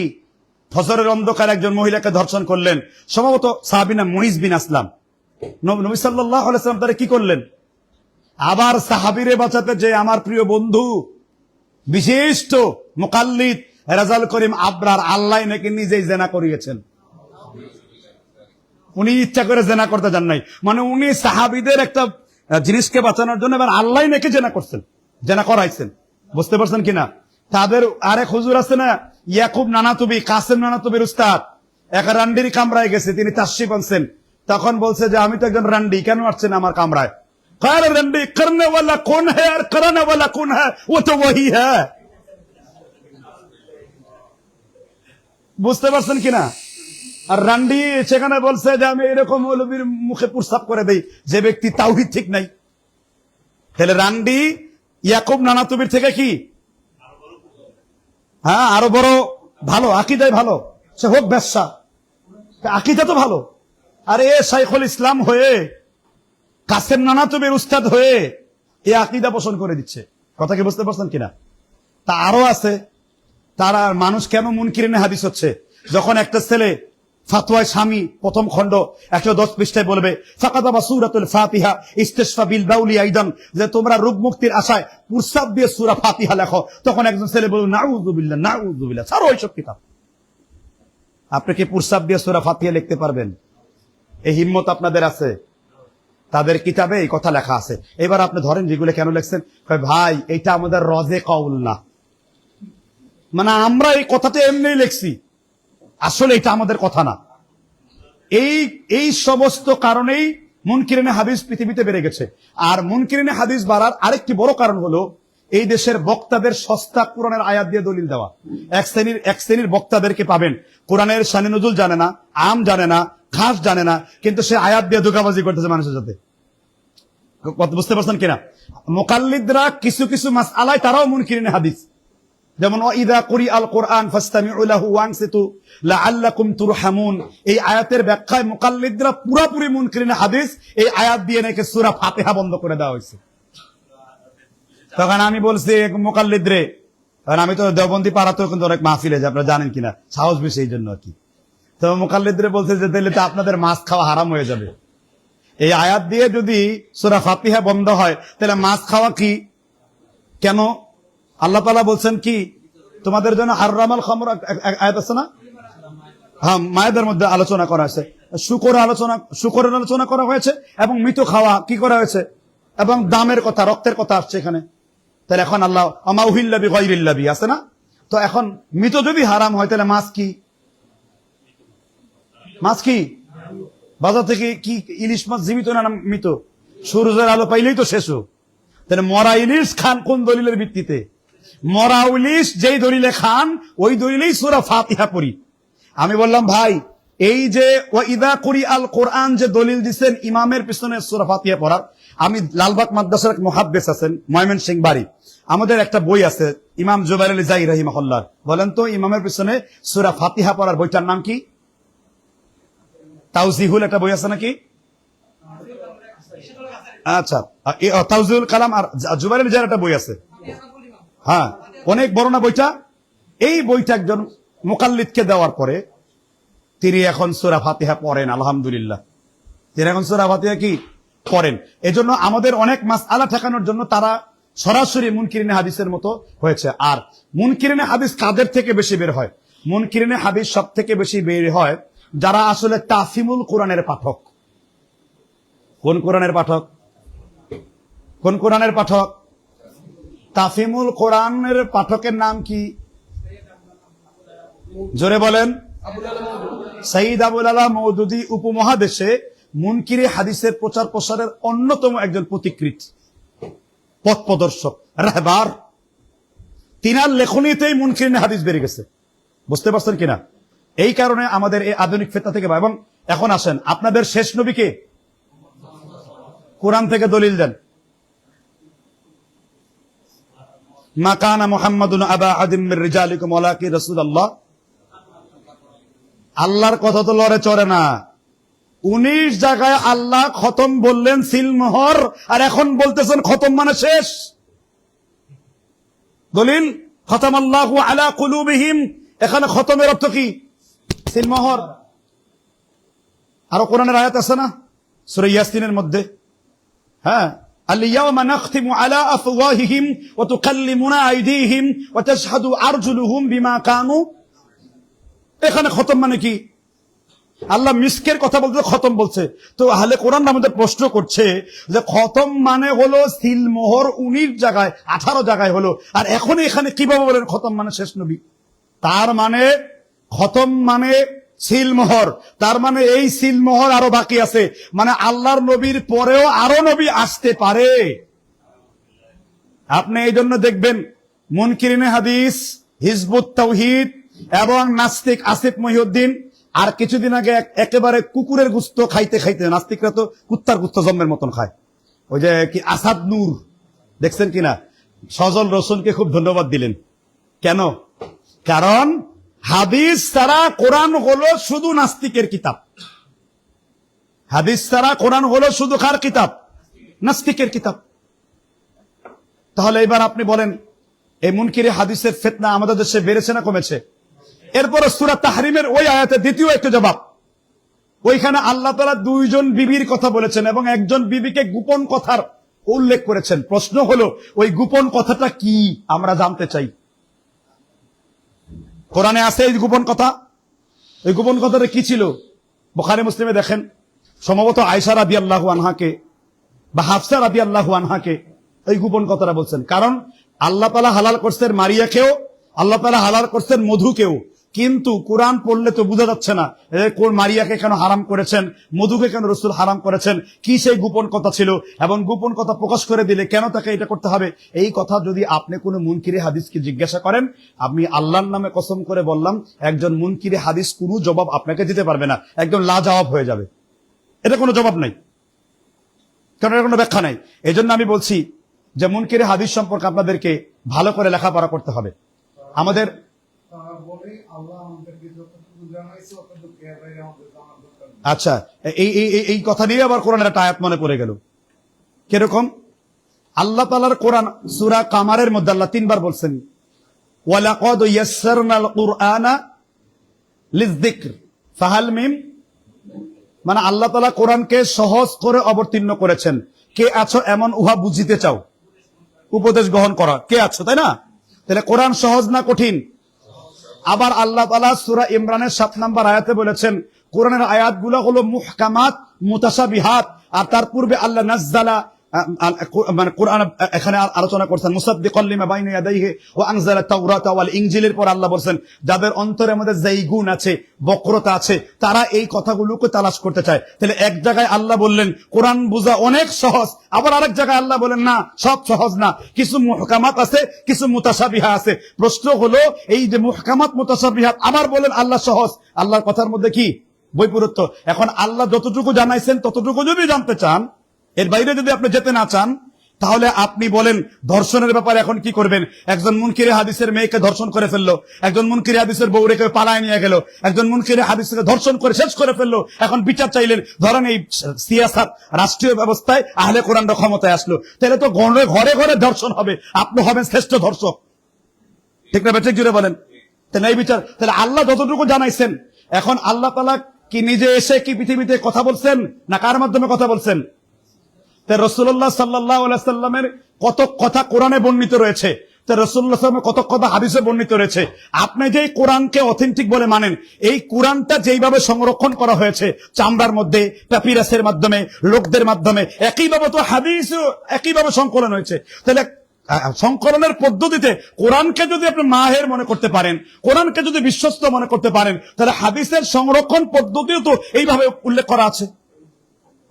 ফজরের অন্ধকার একজন মহিলাকে ধর্ষণ করলেন, সম্ভবত সাহাবী নাম মুইজ বিন আসলাম। নবী সাল্লাল্লাহু আলাইহি ওয়াসাল্লাম তারা কি করলেন? আবার সাহাবীরে বাঁচাতে যে আমার প্রিয় বন্ধু বিশিষ্ট মুকাল্লিদ রাজাল করিম আবরার, আল্লাহ নাকি নিজেই জেনা করিয়েছেন। উনি ইচ্ছা করে জেনা করতে যান নাই, মানে উনি সাহাবীদের একটা জিনিসকে বাঁচানোর জন্য এবার আল্লাহ নাকি জেনা করছেন, জেনা করাইছেন। বুঝতে পারছেন কিনা? তাদের আরেক হুজুর আছে না, ইয়াকুব নানাতুবি, কাসেম নানাতুবির উস্তাদ, এক রান্ডির কামরায় গেছে, তিনি তাশরিফ আনছেন। তখন বলছে যে আমি তো একজন রান্ডি, কেন আসছেন আমার কামরায়? কার রান্ডি করনে ওয়ালা কোন হ্যায় আর করানে ওয়ালা কোন হ্যায়, ও তো ওহি হ্যায়। বুঝতে পারছেন কিনা? আর রান্ডি সেখানে বলছে যে আমি এরকম মৌলবীর মুখে প্রস্তাব করে দেই যে ব্যক্তি তাওহীদ ঠিক নাই। তাহলে রান্ডি ইয়াকুব নানাতুবির থেকে কি হ্যাঁ আরো বড় ভালো, আকীদায় ভালো, সে হোক ব্যবসা, আকীদা তো ভালো। আরে শাইখুল ইসলাম হয়ে, কাসেম নানাতুবির উস্তাদ হয়ে এই আকীদা পোষণ করে দিচ্ছে। কথা কি বুঝতে পারছেন কিনা? তা আরো আছে, তারা মানুষ কেন মুনকিরিনে হাদিস হচ্ছে? যখন একটা ছেলে ফাতওয়ায় স্বামী প্রথম খণ্ড 110 পৃষ্ঠায় বলবে ফাকাদাবা সূরাতুল ফাতিহা ইস্তিশফা বিল বাউলি আইদান, যে তোমরা রোগ মুক্তির আশায় প্রস্রাব দিয়ে সূরা ফাতিহা লেখো, তখন একজন ছেলে বলবে নাউযুবিল্লাহ নাউযুবিল্লাহ, ছাড়ো এইসব কিতাব। আপনি কি প্রস্রাব দিয়ে সূরা ফাতিহা লিখতে পারবেন? এই হিম্মত আপনাদের আছে? তাদের কিতাবে এই কথা লেখা আছে। এবার আপনি ধরেন যেগুলো কেন লিখছেন, ভাই এটা আমাদের রজে কওল না, মানে আমরা এই কথাটা এমনি লিখছি, আসলে এটা আমাদের কথা না। এই সমস্ত কারণেই মুনকিরিনে হাদিস পৃথিবীতে বেড়ে গেছে। আর মুনকিরিনে হাদিস বাড়ার আরেকটি বড় কারণ হলো এই দেশের বক্তাদের সস্তা কোরআনের আয়াত দিয়ে দলিল দেওয়া। এক শ্রেণীর বক্তাদেরকে পাবেন কোরআনের শানে নুজুল জানে না, আম জানে না, খাস জানে না, কিন্তু সে আয়াত দিয়ে ধোঁকাবাজি করতেছে মানুষের সাথে। বুঝতে পারছেন কিনা? মুকাল্লিদরা কিছু কিছু মাসআলায় তারাও মুনকিরিনে হাদিস, যেমন ইদা কুরি আল কোরআন ফাস্তামিউ লাহু ওয়ানসিতু লাআল্লাকুম তুরহামুন। এই আয়াতের ব্যাখ্যায় মুকাল্লিদরা পুরোপুরি মুনকিরিনে হাদিস এই আয়াত দিয়ে নাকি সূরা ফাতিহা বন্ধ করে দেওয়া হয়েছে। তখন আমি বলছি মুকাল্লিদরে, কারণ আমি তো দেওবন্দি পাড়াতেও কিন্তু অনেক মাহফিলে যায়, আপনারা জানেন কিনা, সাহস বেশি এই জন্য আর কি। তো মুকাল্লিদরে বলছে যে তাহলে তো আপনাদের মাছ খাওয়া হারাম হয়ে যাবে। এই আয়াত দিয়ে যদি সূরা ফাতিহা বন্ধ হয় তাহলে মাছ খাওয়া কি কেন? আল্লাহ তাআলা বলছেন কি তোমাদের জন্য হারামাল খামর, আয়াত আছে না? হ্যাঁ, মায়েদের মধ্যে আলোচনা করা হয়েছে, শুকরের আলোচনা করা হয়েছে, এবং মৃত খাওয়া কি করা হয়েছে, এবং দামের কথা, রক্তের কথা আসছে এখানে। তাহলে এখন আল্লাহ আমা উহিল্লা বিগাইরিল্লাহ বি আছে না? তো এখন মৃত যদি হারাম হয় তাহলে মাছ কি? মাছ কি বাজার থেকে কি ইলিশ মাছ জীবিত না মৃত? সূর্যের আলো পাইলেই তো শেষ। তাহলে মরা ইলিশ খান কোন দলিলের ভিত্তিতে? মরা ইলিশ যেই দলিলে খান ওই দলিলেই সূরা ফাতিহা পড়ি। আমি বললাম ভাই, এই যে ওয়াইদা কুরি আল কোরআন যে দলিল দিচ্ছেন ইমামের পিছনে সূরা ফাতিহা পড়ার, আমি লালবাগ মাদ্রাসার এক মুহাদ্দিস আছেন ময়মনসিংহ বাড়ি, আমাদের একটা বই আছে ইমাম জুবাইর আলী জাই রাহিমাহুল্লাহ। বলেন তো ইমামের পিছনে সূরা ফাতিহা পড়ার বইটার নাম কি? তাওজিহুল একটা বই আছে নাকি? আচ্ছা, তাওজিহুল কালাম আর জুবাইর আলী জাইর একটা বই আছে, হ্যাঁ অনেক বড় না বইটা? এই বইটা একজন মুকাল্লিদকে দেওয়ার পরে তিনি এখন সূরা ফাতিহা পড়েন, আলহামদুলিল্লাহ তিনি এখন সূরা ফাতিহা কি পড়েন। এজন্য আমাদের অনেক মাসআলা ঠেকানোর জন্য তারা সরাসরি মুনকিরিনে হাদিসের মতো হয়েছে। আর মুনকিরিনে হাদিস কাদের থেকে বেশি বের হয়? মুনকিরিনে হাদিস সব থেকে বেশি বের হয় যারা আসলে তাফহিমুল কোরআনের পাঠক। কোন কোরআনের পাঠক? কোন কোরআনের পাঠক? তাফহিমুল কোরআনের পাঠকের নাম কি? জোরে বলেন। সাইয়্যিদ আবুল আলা মওদুদী উপমহাদেশে মুনকিরে হাদিসের প্রচার প্রসারের অন্যতম একজন পথিকৃৎ, পথ প্রদর্শক, রাহবার। তিনার লেখনীতেই মুনকিরিনে হাদিস বেরিয়ে গেছে। বুঝতে পারছেন কিনা? এই কারণে আমাদের এই আধুনিক ফিতনা থেকে, এবং এখন আসেন আপনাদের শেষ নবীকে কোরআন থেকে দলিল দেন। মা কানা মুহাম্মাদুন আবা আহাদিম মির রিজালিকুম ওয়ালাকিন রাসূলুল্লাহ। আল্লাহর কথা তো লড়ে চড়ে না। 19 জায়গায় আল্লাহ খতম বললেন সিলমোহর, আর এখন বলতেছেন খতম মানে শেষ। দলিল খতামাল্লাহু আলা কুলুবিহিম, এখানে খতমের অর্থ কি? সিলমোহর। আরো কোরআনের আয়াত আছে না সূরা ইয়াসিনের মধ্যে? হ্যাঁ, আল-ইয়াওমা নাখতিমু আলা আফওয়াহিহিম ওয়া তুকাল্লিমুনা আইদিহিম ওয়া তাশহাদু আরজুলুহুম বিমা কানু। এখানে খতম মানে কি? আল্লাহ মিসকের কথা বলতে খতম বলছে। তো আহলে কোরআন আমাদের প্রশ্ন করছে যে খতম মানে হলো সিলমোহর 19 জায়গায় 18 জায়গায় হলো, আর এখন এখানে কিভাবে বলেন খতম মানে শেষ নবী? তার মানে খতম মানে সিলমোহর, তার মানে এই সিলমোহর আরো বাকি আছে, মানে আল্লাহর নবীর পরেও আরো নবী আসতে পারে। আপনি এই জন্য দেখবেন মুনকিরিনে হাদিস, হিজবুত তাওহীদ এবং নাস্তিক আসিফ মহিউদ্দিন আর কিছুদিন আগে একেবারে কুকুরের গুস্ত খাইতে খাইতে, নাস্তিকরা তো কুত্তার গুস্ত জন্মের মতন খায়, ওই যে কি আসাদ নূর দেখছেন কিনা, সজল রসুনকে খুব ধন্যবাদ দিলেন। কেন? কারণ হাদিস ছাড়া কোরআন হলো শুধু নাস্তিকের কিতাব। হাদিস ছাড়া কোরআন হলো শুধু কার কিতাব? নাস্তিকের কিতাব। তাহলে এবার আপনি বলেন এই মুনকিরে হাদিসের ফিতনা আমাদের দেশে বেড়েছে না কমেছে? এরপরে সূরা তাহরিমের ওই আয়াতে দ্বিতীয় একটা জবাব, ওইখানে আল্লাহ তাআলা 2 জন বিবির কথা বলেছেন এবং একজন বিবিকে গোপন কথার উল্লেখ করেছেন। প্রশ্ন হলো ওই গোপন কথাটা কি আমরা জানতে চাই। কোরআনে আছে এই গোপন কথা? ওই গোপন কথাটা কি ছিল? বুখারী মুসলিমে দেখেন, সম্ভবত আয়েশা রাদিয়াল্লাহু আনহাকে বা হাফসা রাদিয়াল্লাহু আনহাকে এই গোপন কথাটা বলছেন। কারণ আল্লাহ তাআলা হালাল করছেন মারিয়াকেও, আল্লাহ তাআলা হালাল করছেন মধুকেও, কিন্তু কোরআন পড়লে তো বোঝা যাচ্ছে না কোন মারিয়াকে কেন হারাম করেছেন, মধুকে কেন রাসূল হারাম করেছেন, কি সেই গোপন কথা ছিল, এবং গোপন কথা প্রকাশ করে দিলে কেন তাকে এটা করতে হবে। এই কথা যদি আপনি কোনো মুনকিরে হাদিসকে জিজ্ঞাসা করেন, আমি আল্লাহর নামে কসম করে বললাম একজন মুনকিরে হাদিস কোনো জবাব আপনাকে দিতে পারবে না, একদম লাজবাব হয়ে যাবে। এটা কোনো জবাব নাই, কারণ এর কোনো ব্যাখ্যা নাই। এই জন্য আমি বলছি যে মুনকিরে হাদিস সম্পর্কে আপনাদেরকে ভালো করে লেখাপড়া করতে হবে। আমাদের তারা বলে আল্লাহ আমাদেরকে যতটুকু জানাইছে অতটুকু এর বাইরে আমাদের জানার দরকার নেই। আচ্ছা, এই কথা নিয়ে আবার কোরআনের একটা আয়াত মনে পড়ে গেল। কিরকম? আল্লাহ তাআলার কোরআন সূরা কামারের মধ্যে আল্লাহ 3 বার বলছেন ওয়ালাকাদ ইয়াসসারনাল কুরআনা লিযিকর ফাহাল মিন, মানে আল্লাহ তাআলা কোরআনকে সহজ করে অবতীর্ণ করেছেন। কে আছো এমন উহা বুঝিতে চাও, উপদেশ গ্রহণ করা, কে আছো, তাই না? তাহলে কোরআন সহজ না কঠিন? আবার আল্লাহ তাআলা সূরা ইমরানের 7 নম্বর আয়াতে বলেছেন কোরআনের আয়াতগুলো হলো মুহকামাত মুতাশাবিহাত, আর তার পূর্বে আল্লাহ নাজ্জালা মানে কোরআন এখানে আলোচনা করছেন মুসাদ্দিকাল লিমা বাইনা ইয়াদাইহি ওয়া আনজালা তাওরাতা ওয়াল ইনজিলের পর আল্লাহ বলেন যাদের অন্তরের মধ্যে জাইগুন আছে, বক্রতা আছে, তারা এই কথাগুলোকে তালাশ করতে চায়। তাহলে এক জায়গায় আল্লাহ বললেন কোরআন বোঝা অনেক সহজ, আবার আরেক জায়গায় আল্লাহ বলেন না, সব সহজ না, কিছু মুহকামাত আছে, কিছু মুতাশাবিহা আছে। প্রশ্ন হলো এই যে মুহকামাত মুতাশাবিহাত আবার বলেন আল্লাহ সহজ, আল্লাহর কথার মধ্যে কি বৈপরীত্য? এখন আল্লাহ যতটুকু জানাইছেন ততটুকু যদি জানতে চান, এর বাইরে যদি আপনি যেতে না চান, তাহলে আপনি বলেন ধর্ষণের ব্যাপারে এখন কি করবেন? একজন মুনকিরে হাদিসের মেয়েকে ধর্ষণ করে ফেললো, একজন মুনকিরে হাদিসের বউ রেখে পালায় নিয়ে গেল, একজন মুনকিরে হাদিসকে ধর্ষণ করে শেষ করে ফেললো, এখন বিচার চাইলেন। ধরেন এই সিয়াসাত রাষ্ট্রীয় ব্যবস্থায় আহলে কোরআনরা ক্ষমতায় আসলো, তাহলে তো ঘরে ঘরে ধর্ষণ হবে, আপনি হবেন শ্রেষ্ঠ ধর্ষক, ঠিক না? বেঠিক জুড়ে বলেন। তাহলে এই বিচার, তাহলে আল্লাহ যতটুকু জানাইছেন, এখন আল্লাহ তাআলা কি নিজে এসে কি পৃথিবীতে কথা বলছেন, না কার মাধ্যমে কথা বলছেন? রাসূলুল্লাহ সাল্লাল্লাহু আলাইহি সাল্লামের কত কথা কোরআনে বর্ণিত রয়েছে, রাসূলুল্লাহ সাল্লামের কত কথা হাদিসে বর্ণিত রয়েছে। আপনি যে কোরআনকে অথেন্টিক বলে মানেন, এই কোরআনটা যেইভাবে সংরক্ষণ করা হয়েছে চামড়ার মধ্যে, প্যাপিরাসের মাধ্যমে, লোকদের মাধ্যমে, একইভাবে তো হাদিসও একইভাবে সংকলন হয়েছে। তাহলে সংকলনের পদ্ধতিতে কোরআনকে যদি আপনি মাহের মনে করতে পারেন, কোরআনকে যদি বিশ্বস্ত মনে করতে পারেন, তাহলে হাদিসের সংরক্ষণ পদ্ধতিও তো এইভাবে উল্লেখ করা আছে।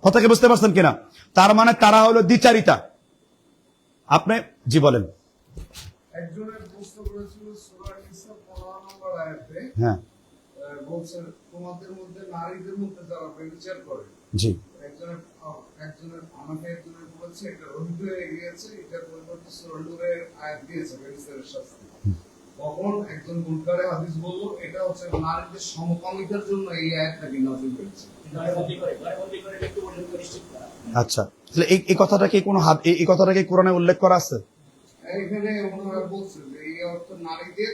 কথাকে বুঝতে পারছেন কিনা? তার মানে তারা হলো দ্বিচারিতা। আপনি জি বলেন। একজনের প্রশ্ন করেছিল সূরা নিসা 15 নম্বর আয়াতে, হ্যাঁ বলছে তোমাদের মধ্যে নারীদের মধ্যে যারা ব্যভিচার করে, জি, একজনের আমাকে একজনের বলেছে এটা রহিত হয়ে গিয়েছে, এটা পরিবর্তে সূরা নূরের আয়াত দিয়েছে ব্যভিচারের শাস্তি। তখন একজন মুনকারে হাদিস বলল এটা হচ্ছে নারীদের সমকামিতার জন্য এই আয়াতটাকে নাযিল করেছে। আচ্ছা, তাহলে এই কথাটা কি কোনো এই কথাটা কি কোরআনে উল্লেখ করা আছে? এখানে ওনারা বলছে যে এই অর্থ নারীদের,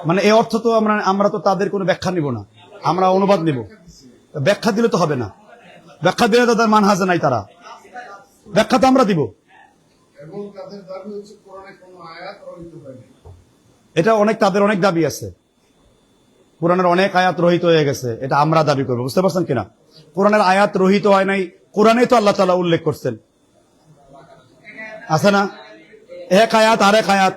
মানে এই অর্থ তো আমরা তো তাদের কোনো ব্যাখ্যা নিব না, আমরা অনুবাদ নিব। ব্যাখ্যা দিলে তো হবে না, ব্যাখ্যা দিলে তাদের মানহাজে নাই, তারা ব্যাখ্যা তো আমরা দিব। এবং তাদের দাবি হচ্ছে কোরআনে কোনো আয়াত রহিত হয়নি। এটা তাদের অনেক দাবি আছে, কোরআনের অনেক আয়াত রহিত হয়ে গেছে, এটা আমরা দাবি করবো। বুঝতে পারছেন কিনা? কোরআনের আয়াত রহিত হয় নাই, কোরআনে তো আল্লাহ তাআলা উল্লেখ করছেন, আছে না? এক আয়াত আরেক আয়াত,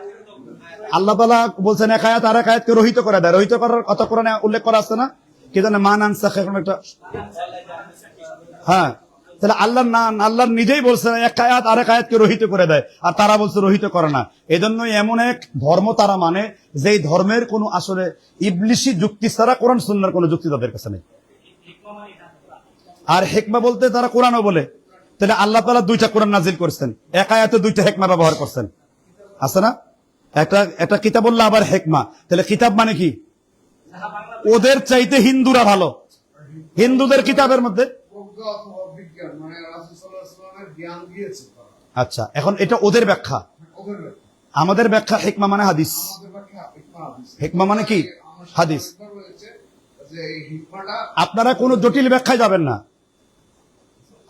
আল্লাহ তাআলা বলছেন এক আয়াত আরেক আয়াতকে রহিত করে দেয়। রহিত করার কথা কোরআনে উল্লেখ করা আছে না? কি জানে মান আনসাখ, এখন একটা, হ্যাঁ, তাহলে আল্লাহ নিজেই বলছেন এক আয়াত আরেক আয়াতকে রহিত করে দেয়, আর তারা বলছে রহিত করে না। এজন্যই এমন এক ধর্ম তারা মানে যেই ধর্মের কোনো আসলে ইবলিশি যুক্তি ছাড়া কোরআন সুন্নাহর কোনো যুক্তি তাদের কাছে নেই। আর হিকমা বলতে তারা কোরআনও বলে। তাহলে আল্লাহ তাআলা 2টা কোরআন নাজিল করছেন, এক আয়াতে 2টা হিকমা ব্যবহার করছেন, আছে না? একটা কিতাব বললে আবার হিকমা, তাহলে কিতাব মানে কি? ওদের চাইতে হিন্দুরা ভালো, হিন্দুদের কিতাবের মধ্যে। মানে রাসূল সাল্লাল্লাহু আলাইহি ওয়াসাল্লামের জ্ঞান দিয়েছে তারা। আচ্ছা, এখন এটা ওদের ব্যাখ্যা, ওদের ব্যাখ্যা। আমাদের ব্যাখ্যা হিকমা মানে হাদিস। আমাদের ব্যাখ্যা হিকমা হাদিস। হিকমা মানে কি? হাদিস। যে এই হিকমাটা, আপনারা কোনো জটিল ব্যাখ্যায় যাবেন না,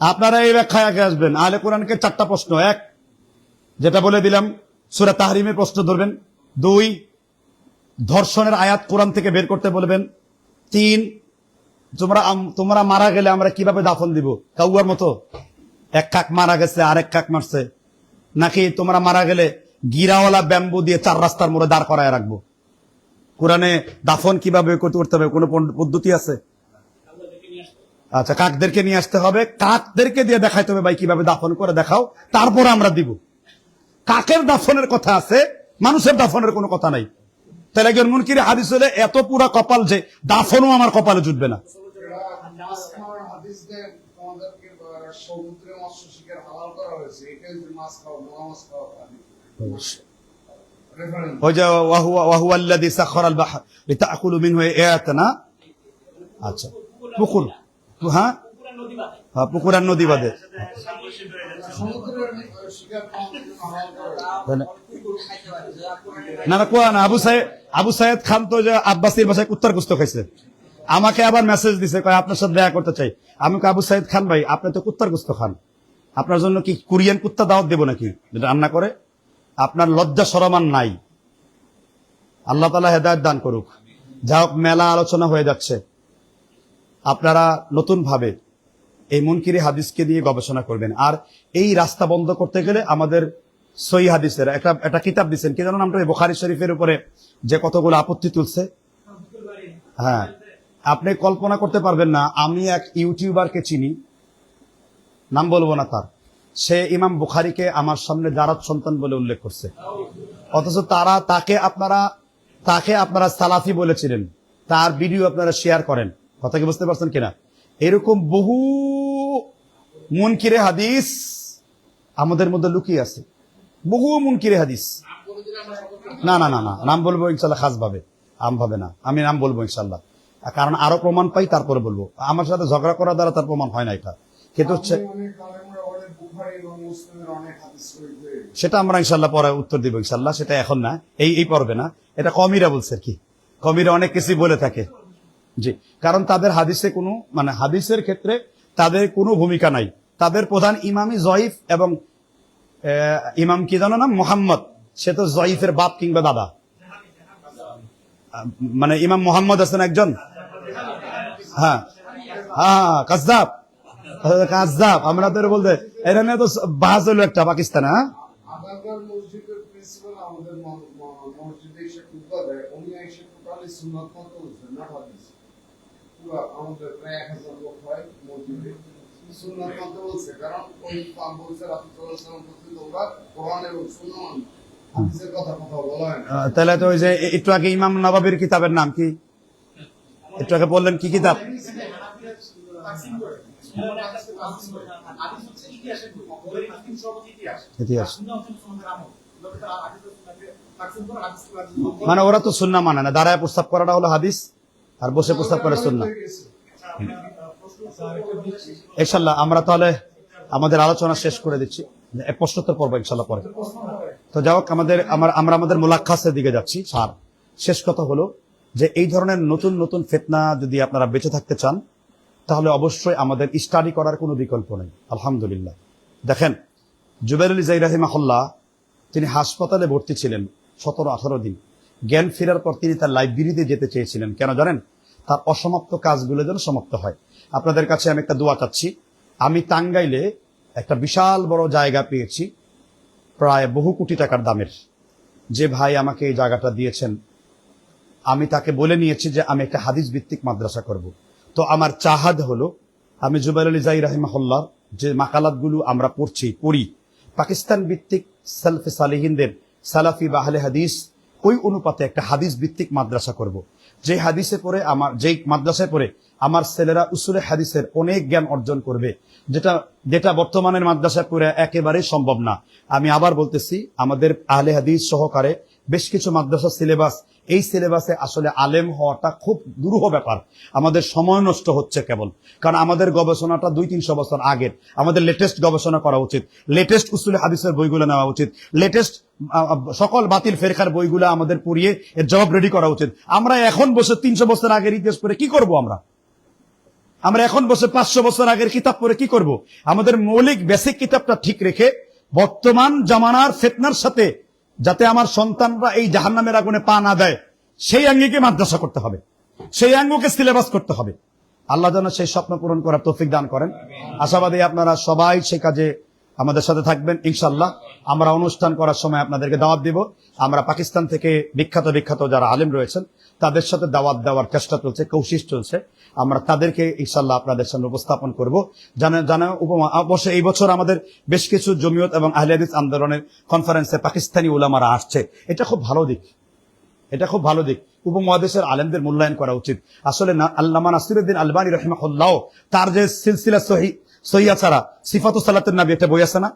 আপনারা এই ব্যাখ্যায় আগে আসবেন। আহলে কোরআনকে 4টা প্রশ্ন: 1, যেটা বলে দিলাম সূরা তাহরিমের প্রশ্ন ধরবেন; 2, ধর্ষণের আয়াত কোরআন থেকে বের করতে বলবেন; 3, তোমরা মারা গেলে আমরা কিভাবে দাফন দিব? কাউয়ার মতো এক কাক মারা গেছে আরেক কাক মারছে, নাকি তোমরা মারা গেলে গিরাওয়ালা ব্যাম্বু দিয়ে 4 রাস্তার মোড়ে দাঁড় করায় রাখবো? কোরআনে দাফন কিভাবে করতে হবে কোনো পদ্ধতি আছে? আচ্ছা, কাকদেরকে নিয়ে আসতে হবে, কাকদেরকে দিয়ে দেখাইতে হবে ভাই কিভাবে দাফন করে দেখাও, তারপর আমরা দিব। কাকের দাফনের কথা আছে, মানুষের দাফনের কোনো কথা নাই। তাহলে একজন মুনকিরে হাদিস হলে এত পুরা কপাল যে দাফনও আমার কপালে জুটবে না। মাছ খাওয়ার হাদিস দেয় তোমাদেরকে সমুদ্রে মৎস্য শিকার হালাল করা হয়েছে, এটা যে মাছ খাওয়া, নোনা মাছ খাওয়া। রেফারেন্স। ওই যে ওয়াহুয়া আল্লাযী সাখারাল বাহর লিতাকুলু মিনহু আয়াত না? আচ্ছা, পুকুর, হ্যাঁ হ্যাঁ, পুকুর আর নদী বাদে। সমুদ্রের শিকার করার জন্য না না, কোয়া না, আবু সাইদ খান তো যে আব্বাসীর বাসায় কুত্তার গোস্ত খাইছে, আমাকে আবার মেসেজ দিছে, কয় আপনার সাথে দেখা করতে চাই। আমি কই, আবু সাইদ খান ভাই, আপনি তো কুত্তার গোস্ত খান, আপনার জন্য কি কোরিয়ান কুত্তা দাওয়াত দেবো নাকি যেটা রান্না করে? আপনার লজ্জা শরমান নাই। আল্লাহ তাআলা হেদায়েত দান করুক। যা হোক, মেলা আলোচনা হয়ে যাচ্ছে, আপনারা নতুন ভাবে এই মুনকিরি হাদিসকে দিয়ে গবেষণা করবেন। আর এই রাস্তা বন্ধ করতে গেলে আমাদের সহিহ হাদিসের একটা কিতাব দিচ্ছেন, কি জানো নামটা, বুখারী শরীফের উপরে যে কতগুলো আপত্তি তুলছে। হ্যাঁ, আপনি কল্পনা করতে পারবেন না, আমি এক ইউটিউবারকে চিনি, নাম বলবো না তার, সে ইমাম বুখারীকে আমার সামনে জারাত সন্তান বলে উল্লেখ করছে, অথচ তাকে আপনারা সালাফি বলেছিলেন, তার ভিডিও আপনারা শেয়ার করেন। কথা কি বুঝতে পারছেন কিনা? এরকম বহু মুনকিরে হাদিস আমাদের মধ্যে লুকিয়ে আছে, বহু মুনকিরে হাদিস। না না না না, নাম বলবো ইনশাল্লাহ, খাস ভাবে, আম ভাবে না, আমি নাম বলবো ইনশাল্লাহ, কারণ আরো প্রমাণ পাই তারপরে বলবো। আমার সাথে ঝগড়া করার দ্বারা তার প্রমাণ হয় না, এটা কিন্তু হচ্ছে সেটা আমরা ইনশাল্লাহ পরে উত্তর দিব ইনশাল্লাহ, সেটা এখন না, এই পর্বে না, এটা কমিরা বলছে আর কি, কমিরা অনেক কিছু বলে থাকে। জি, কারণ তাদের হাদিসে কোনো হাদিসের ক্ষেত্রে তাদের কোনো ভূমিকা নাই, তাদের প্রধান ইমামই জয়ীফ, এবং ইমাম কি জানো না, মোহাম্মদ, সে তো জয়ীফের বাপ কিংবা দাদা, ইমাম মোহাম্মদ আছেন একজন, হ্যাঁ হ্যাঁ, কাজ্জাব, আমাদের বলতে এটা নিয়ে তো বাস হলো একটা পাকিস্তানে। হ্যাঁ, আগারগাঁও মসজিদের প্রিন্সিপাল আমাদের মসজিদে এসে খুতবা দেয়, উনি এসে টোটালি সুন্নাত মত বলছেন, না হাদিস। পুরো আমাদের প্রায় 1000 লোক হয় মসজিদে, সুন্নাত মত বলছে, কারণ ওই পাক বলছে রাসূলুল্লাহ সাল্লাল্লাহু আলাইহি ওয়াসাল্লাম তোমরা কোরআন এবং সুন্নাত হাদিসের কথা বলা হয় না। তাহলে তো ওই যে একটু আগে ইমাম নববীর কিতাবের নাম কি, একটু আগে বললেন কি কিতাব? ইতিহাস। ওরা তো সুন্নাহ মানে না, দাঁড়ায় প্রস্তাব করাটা হলো হাদিস, আর বসে প্রস্তাব করে সুন্নাহ। ইনশাআল্লাহ আমরা তাহলে আমাদের আলোচনা শেষ করে দিচ্ছি, প্রশ্নোত্তর পর্ব ইনশাআল্লাহ পরে। তো যাই হোক, আমরা আমাদের মুলাক্কাসের দিকে যাচ্ছি। শেষ কথা হলো যে এই ধরনের নতুন নতুন ফিতনা যদি আপনারা বেঁচে থাকতে চান, তাহলে অবশ্যই আমাদের স্টাডি করার কোনো বিকল্প নেই। আলহামদুলিল্লাহ, দেখেন, জুবাইর আলী জাই রাহিমাহুল্লাহ, তিনি হাসপাতালে ভর্তি ছিলেন 17-18 দিন। জ্ঞান ফেরার পর তিনি তার লাইব্রেরিতে যেতে চেয়েছিলেন, কেন জানেন? তার অসমাপ্ত কাজগুলো যেন সমাপ্ত হয়। আপনাদের কাছে আমি একটা দোয়া চাচ্ছি। আমি টাঙ্গাইলে একটা বিশাল বড় জায়গা পেয়েছি, প্রায় বহু কোটি টাকার দামের। যে ভাই আমাকে এই জায়গাটা দিয়েছেন, আমি তাকে বলে নিয়েছি যে আমি একটা হাদিস ভিত্তিক মাদ্রাসা করব। তো আমার চাহাদ হলো, আমি জুবাইর আলী জাই রাহিমাহুল্লাহ যে মাকালাতগুলো আমরা পড়ি, পাকিস্তান ভিত্তিক সালফে সালেহিনদের, সালাফি বা আহলে হাদিস, ওই অনুপাতে একটা হাদিস ভিত্তিক মাদ্রাসা করব। যে মাদ্রাসায় পড়ে আমার ছেলেরা উসুলে হাদিসের অনেক জ্ঞান অর্জন করবে, যেটা বর্তমানের মাদ্রাসায় পড়ে একেবারেই সম্ভব না। আমি আবার বলতেছি, আমাদের আহলে হাদিস সহকারে বেশ কিছু মাদ্রাসা সিলেবাস, এই সিলেবাসে আসলে আলেম হওয়াটা খুব দুরূহ ব্যাপার। আমাদের সময় নষ্ট হচ্ছে কেবল, কারণ আমাদের গবেষণাটা 200-300 বছর আগের। আমাদের লেটেস্ট গবেষণা করা উচিত, লেটেস্ট উসুলে হাদিসের বইগুলো নেওয়া উচিত, লেটেস্ট সকল বাতিল ফেরকার বইগুলো আমাদের পড়িয়ে এর জবাব রেডি করা উচিত। আমরা এখন বসে 300 বছর আগের ইতিহাস পড়ে কি করব? আমরা এখন বসে 500 বছর আগের কিতাব পড়ে কি করব? আমাদের মৌলিক বেসিক কিতাবটা ঠিক রেখে বর্তমান জামানার ফিতনার সাথে যাতে আমার সন্তানরা এই জাহান্নামের আগুনে পা না দেয়, সেই আঙ্গিকে মাদ্রাসা করতে হবে, সেই আঙ্গুকে সিলেবাস করতে হবে। আল্লাহ যেন সেই স্বপ্ন পূরণ করার তৌফিক দান করেন। আশাবাদী আপনারা সবাই সেই কাজে আমাদের সাথে থাকবেন ইনশাআল্লাহ। আমরা অনুষ্ঠান করার সময় আপনাদেরকে দাওয়াত দিব। আমরা পাকিস্তান থেকে বিখ্যাত যারা আলেম রয়েছেন তাদের সাথে দাওয়াত দেওয়ার চেষ্টা চলছে, কোশিশ চলছে। আমরা তাদেরকে ইনশাআল্লাহ আপনাদের সামনে উপস্থাপন করব। অবশ্যই এই বছর আমাদের বেশ কিছু জমিয়ত এবং আহলে হাদিস আন্দোলনের কনফারেন্সে পাকিস্তানি উলামারা আসছে। এটা খুব ভালো দিক। উপমহাদেশের আলেমদের মূল্যায়ন করা উচিত। আসলে আল্লামা নাসিরউদ্দিন আলবানী রাহিমাহুল্লাহ, তার যে সিলসিলা সহিহ ছাড়া সিফাতুস সালাতুন নবী একটা বই আছে না,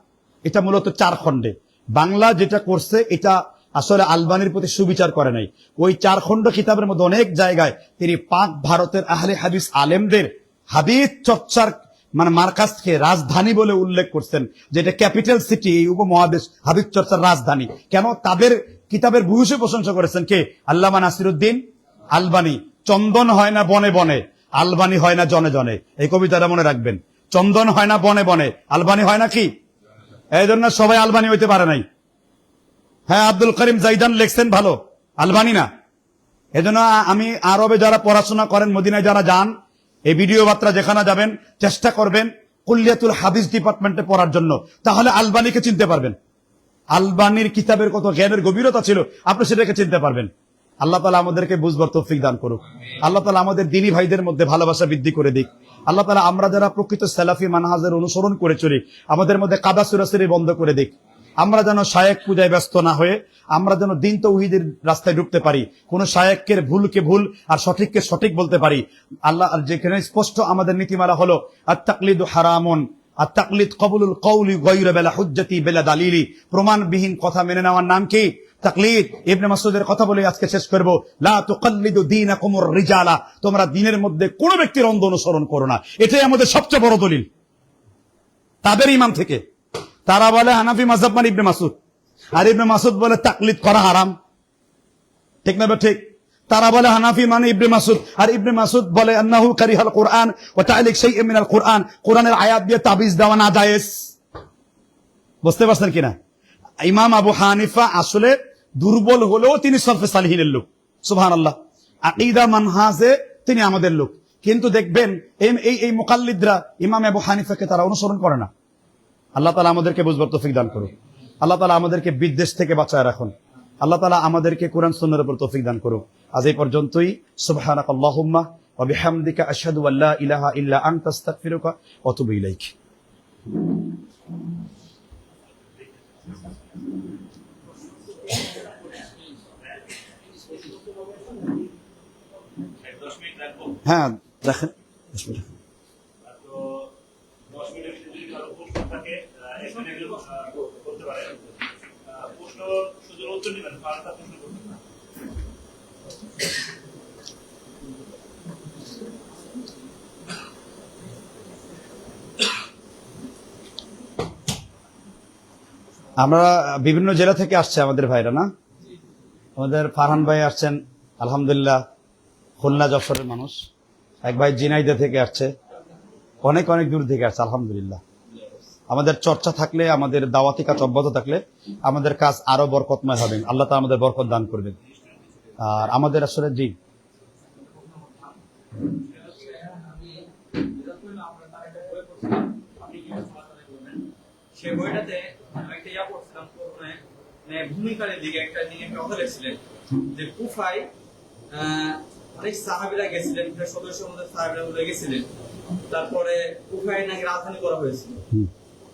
এটা মূলত 4 খণ্ডে। বাংলা যেটা করছে এটা আসলে আলবানির প্রতি সুবিচার করে নাই। ওই 4 খণ্ড কিতাবের মধ্যে অনেক জায়গায় তিনি পাক ভারতের আহলে হাদিস আলেমদের হাদিস চর্চার মানে মার্কাজকে রাজধানী বলে উল্লেখ করছেন, যেটা ক্যাপিটাল সিটি, এই উপমহাদেশ হাদিস চর্চার রাজধানী। কেন? তাদের কিতাবের ভূয়সী প্রশংসা করেছেন কে? আল্লামা নাসিরউদ্দিন আলবানী। চন্দন হয় না বনে বনে, আলবানী হয় না জনে জনে। এই কবিতাটা মনে রাখবেন। চন্দন হয় না বনে বনে, আলবানী হয় না কি? এই জন্য সবাই আলবানী হইতে পারে নাই। হ্যাঁ, আব্দুল করিম জাইদান লিখছেন ভালো, আলবানী না। এজন্য আমি আরবে যারা পড়াশোনা করেন, মদিনায় যারা যান, এই ভিডিও বার্তা যেখানে যাবেন চেষ্টা করবেন কুল্লিয়াতুল হাদিস ডিপার্টমেন্টে পড়ার জন্য, তাহলে আলবানীকে চিনতে পারবেন। আলবানীর কিতাবের কত জ্ঞানের গভীরতা ছিল আপনি সেটাকে চিনতে পারবেন। আল্লাহ তাআলা আমাদেরকে বুঝবার তৌফিক দান করুক। আল্লাহ তাআলা আমাদের দ্বীনী ভাইদের মধ্যে ভালোবাসা বৃদ্ধি করে দিক। আল্লাহ তাআলা আমরা যারা প্রকৃত সালাফি মানহাজের অনুসরণ করে চলি, আমাদের মধ্যে কাদা সুরাসুরি বন্ধ করে দিক। আমরা যেন শায়েক পূজায় ব্যস্ত না হয়ে আমরা যেন দিন তৌহিদের রাস্তায় ঢুকতে পারি, কোন শায়েকের ভুলকে ভুল আর সঠিককে সঠিক বলতে পারি। আল্লাহ যেখানে স্পষ্ট আমাদের নীতিমালা হলো আত-তাকলিদু হারামুন, আত-তাকলিদ কবুলুল কওলি গায়রা বিলা হুজ্জাতি বিলা দালিলি, প্রমাণবিহীন কথা মেনে নেওয়ার নাম কি? তাকলিদ। ইবনে মাসউদের কথা বলে আজকে শেষ করব। লা তুকাল্লিদু দীনাকুমুর রিজালা, তোমরা দ্বীনের মধ্যে কোন ব্যক্তির অন্ধ অনুসরণ করো না। এটাই আমাদের সবচেয়ে বড় দলিল তাদের ইমাম থেকে। তারা বলে হানাফি মাযহাব মানে ইবনে মাসউদ, আর ইবনে মাসউদ বলে তাকলিদ করা হারাম। ঠিক না? ঠিক। তারা বলে হানাফি মানে ইবনে মাসউদ, আর ইবনে মাসউদ বলে আন্নাহু কারিহাল কুরআন ওয়া তা'লিক শাই'আন মিনাল কুরআন, কোরআনের আয়াত দিয়ে তাবিজ দেওয়া না জায়েজ। বুঝতে পারছেন কিনা? ইমাম আবু হানিফা আসলে দুর্বল হলেও তিনি সলফে সালিহিনের লোক। সুবহানাল্লাহ। আকীদা মানহাজে তিনি আমাদের লোক। কিন্তু দেখবেন এই মুকাল্লিদরা ইমাম আবু হানিফাকে তারা অনুসরণ করে না। আল্লাহ তাআলা আমাদেরকে বুঝবার তৌফিক দান করুন। আল্লাহ তাআলা আমাদেরকে বিদ্বেষ থেকে বাঁচায় রাখুন। আল্লাহ তাআলা আমাদেরকে কোরআন সুন্নাহর উপর তৌফিক দান করুন। আজ এই পর্যন্তই। সুবহানাকাল্লাহুম্মা ওয়া বিহামদিকা আশহাদু আল্লা ইলাহা ইল্লা আনতা আস্তাগফিরুকা ওয়া আতুবু ইলাইক। হ্যাঁ, দেখেন। আমরা বিভিন্ন জেলা থেকে আসছে আমাদের ভাইরা, না? আমাদের ফারহান ভাই আসছেন, আলহামদুলিল্লাহ, খুলনা যশোরের মানুষ। এক ভাই জিনাইদা থেকে আসছে, অনেক অনেক দূর থেকে আসছে, আলহামদুলিল্লাহ। আমাদের চর্চা থাকলে, আমাদের দাওয়াতি কাজ অব্যাহত থাকলে আমাদের কাজ আরো বরকতময় হবে। আল্লাহ তাআলা আমাদের বরকত দান করবেন। আর আমাদের আসলে জি সেই বইটাতে একটা ইয়া পড়ছিলাম, ভূমিকারের দিকে একটা যিনি কথা লিখছিলেন যে কুফায় অনেক সাহাবীরা গেছিলেন, প্রায় 1700 মধ্যে সাহাবীরা বলে গেছিলেন। তারপরে কুফায় নাকি রাজধানী করা হয়েছিল।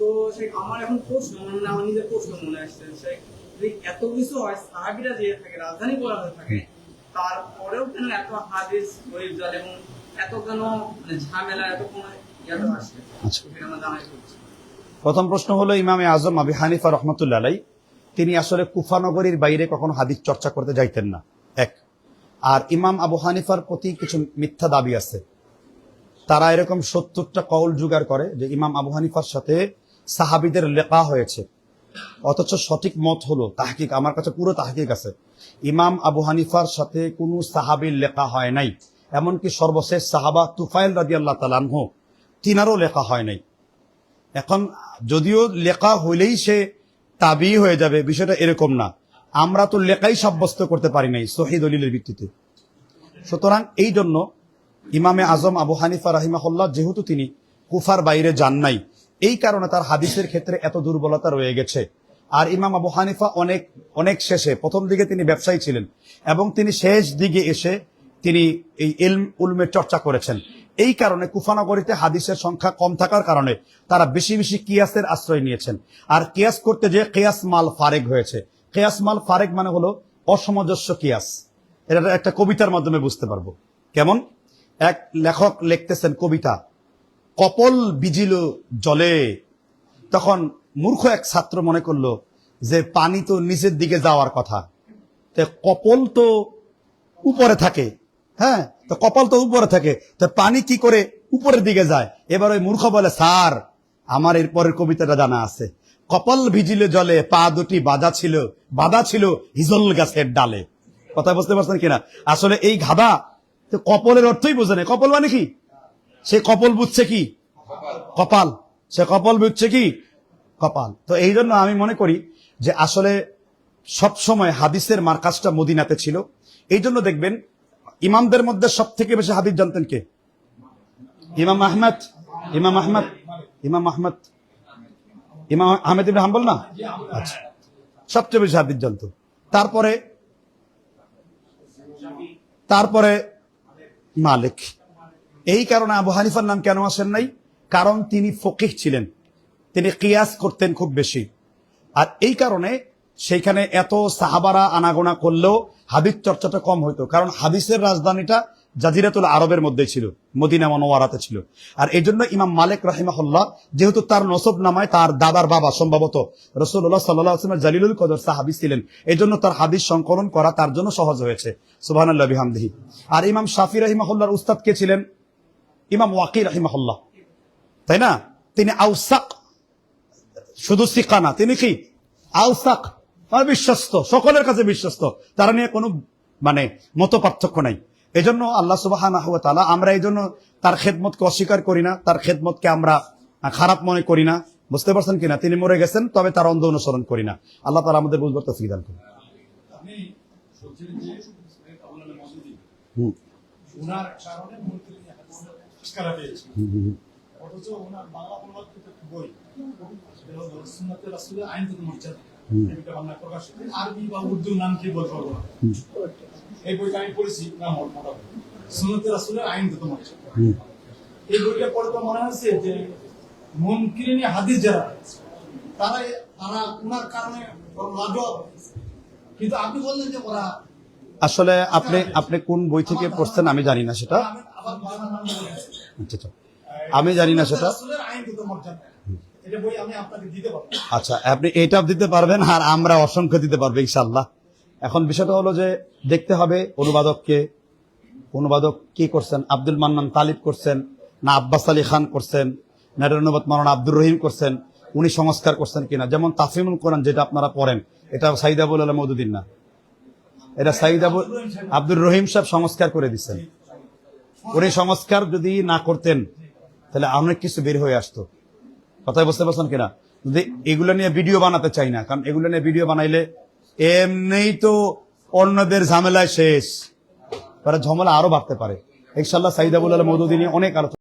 তো সেই আমার এখন প্রশ্ন, মানে আমার নিজের প্রশ্ন মনে আসছে, সেই এত কিছু হয়, সাহাবীরা যে থাকে রাজধানী করা হয়ে থাকে, তারপরেও কেন এত হাদিস গরিব জাল এবং এত কেন ঝামেলা, এত কোন ইয়াদ আসে? সেটা আমরা জানাই করছি। প্রথম প্রশ্ন হলো ইমামে আজম আবু হানিফা রহমতুল্লাহ আলাইহি তিনি আসলে কুফা নগরীর বাইরে কখনো হাদিস চর্চা করতে যাইতেন না, এক। আর ইমাম আবু হানিফার প্রতি কিছু মিথ্যা দাবি আছে। তারা এরকম 70টা কওল জোগাড় করে যে ইমাম আবু হানিফার সাথে সাহাবীদের লেখা হয়েছে, অথচ সঠিক মত হলো, তাহকিক আমার কাছে পুরো তাহকিক আছে, ইমাম আবু হানিফার সাথে কোনো সাহাবীর লেখা হয় নাই। এমনকি সর্বশেষ সাহাবা তুফাইল রাদিয়াল্লাহু তাআলা আনহু তিনারও লেখা হয় নাই। এখন যদিও লেখা হইলেই সে তাবি হয়ে যাবে, বিষয়টা এরকম না। আমরা তো লেখাই সাব্যস্ত করতে পারি নাই সহিহ দলিলের ভিত্তিতে। সুতরাং এই জন্য ইমামে আজম আবু হানিফা রাহিমাহুল্লাহ যেহেতু তিনি কুফার বাইরে যান নাই, এই কারণে তার হাদিসের ক্ষেত্রে এত দুর্বলতা রয়ে গেছে। আর ইমাম আবু হানিফা অনেক শেষে, প্রথম দিকে তিনি ব্যবসায়ী ছিলেন এবং তিনি শেষ দিকে এসে তিনি এই উলমের চর্চা করেছেন। এই কারণে কুফানগরীতে হাদিসের সংখ্যা কম থাকার কারণে তারা বেশি বেশি কিয়াসের আশ্রয় নিয়েছেন। আর কিয়াস করতে যে কিয়াস মাল ফারেক হয়েছে। কিয়াস মাল ফারেক মানে হলো অসামঞ্জস্য কিয়াস। এটা একটা কবিতার মাধ্যমে বুঝতে পারবো। কেমন? এক লেখক লিখতেছেন কবিতা, কপল বিজিল জলে, তখন মূর্খ এক ছাত্র মনে করলো যে পানি তো নিচের দিকে যাওয়ার কথা, তো কপাল তো উপরে থাকে, হ্যাঁ, তো কপাল তো উপরে থাকে, তো পানি কি করে উপরের দিকে যায়? এবার ওই মূর্খ বলে, স্যার আমার এরপরের কবিতাটা জানা আছে, কপাল ভিজিলে জলে পা দুটি বাঁধা ছিল হিজল গাছের ডালে। কথা বুঝতে পারছেন কিনা? আসলে এই গাধা তো কপালের অর্থই বোঝে না। কপাল মানে কি? সে কপাল বুঝছে কি? কপাল। সে কপাল বুঝছে কি? কপাল। তো এই জন্য আমি মনে করি যে আসলে সব সময় হাদিসের মার্কাজটা মদিনাতে ছিল। এই জন্য দেখবেন ইমামদের মধ্যে সব থেকে বেশি হাদিস জানতেন কে? ইমাম আহমদ। ইমাম আহমদ ইমাম আহমদ ইমাম আহমেদ ইবনে হাম্বল না? আচ্ছা, সবচেয়ে বেশি হাদিস জানতো। তারপরে মালিক। এই কারণে আবু হানিফার নাম কেন আসেন নাই? কারণ তিনি ফকিহ ছিলেন, তিনি কিয়াস করতেন খুব বেশি। আর এই কারণে সেইখানে এত সাহাবারা আনাগোনা করলেও হাদিস চর্চাটা কম হইতো, কারণ হাদিসের রাজধানীটা জাজিরাতুল আরবের মধ্যে ছিল, মদিনা মুনাওয়ারাতে ছিল। আর এই জন্য ইমাম মালিক রাহিমাহুল্লাহ, যেহেতু তার নসব নামায় তার দাদার বাবা সম্ভবত রাসূলুল্লাহ সাল্লাল্লাহু আলাইহি ওয়াসাল্লাম জালিলুল কদর সাহাবী ছিলেন, এই জন্য তার হাদিস সংকলন করা তার জন্য সহজ হয়েছে। সুবহানাল্লাহ বিহামদিহি। আর ইমাম শাফি রাহিমাহুল্লাহর উস্তাদ কে ছিলেন? ইমাম ওয়াকি রাহিমাহুল্লাহ, তাই না? তিনি আউসাক, শুধু সিকা না, তিনি কি আউসাক, বিশ্বস্ত, সকলের কাছে বিশ্বস্ত, তারা নিয়ে কোনো মত পার্থক্য নাই। এজন্য আল্লাহ সুবহানাহু ওয়া তাআলা, আমরা এই জন্য তার খেদমতকে অস্বীকার করি না, তার খেদমতকে আমরা খারাপ মনে করি না। বুঝতে পারছেন কিনা? তিনি মরে গেছেন, তবে তার অন্ধ অনুসরণ করি না। আল্লাহ তাআলা আমাদের বুঝবার তৌফিক দান করুন। ওনার কারণে আবিষ্কার পেয়েছে, অথচ ওনার বাংলা অনুবাদকৃত বই সুন্নাতে রাসূলের আইনগত মর্যাদা, এটা বাংলা প্রকাশিত, আরবি বা উর্দু নাম কি বলতে পারবো না। এই বইটা আমি পড়েছি, নাম মোটামুটি সুন্নাতে রাসূলের আইনগত মর্যাদা। এই বইটা পড়ে তো মনে হচ্ছে যে মুনকিরিন হাদিস যারা তারা ওনার কারণে লাজবাব, কিন্তু আপনি বললেন যে ওরা আসলে আপনি কোন বই থেকে পড়ছেন আমি জানি না সেটা, আমি জানি না সেটা। আচ্ছা, আপনি এটা দিতে পারবেন, আর আমরা অসংখ্য দিতে পারবো ইনশাআল্লাহ। এখন বিষয়টা হলো যে দেখতে হবে অনুবাদক কি করছেন, আব্দুল মান্নান তালিব করছেন না আব্বাস আলী খান করছেন না অনুবাদ মাওলানা আব্দুর রহিম করছেন, উনি সংস্কার করছেন কিনা। যেমন তাফসিরুল কোরআন যেটা আপনারা পড়েন, এটা সাইদ আবুল আলা মওদুদ্দিন না, এটা সাইদ আব্দুর রহিম সাহেব সংস্কার করে দিচ্ছেন। উনি সংস্কার যদি না করতেন তাহলে অনেক কিছু বের হয়ে আসতো। কথাই বুঝতে পারছেন কিনা? যদি এগুলো নিয়ে ভিডিও বানাতে চাই না, কারণ এগুলো নিয়ে ভিডিও বানাইলে এমনিই তো অন্যদের ঝামেলায় শেষ, ঝামেলা আরো বাড়তে পারে। ইনশাআল্লাহ সাইদ আবুল আলা মওদুদ্দিন অনেক আলোচনা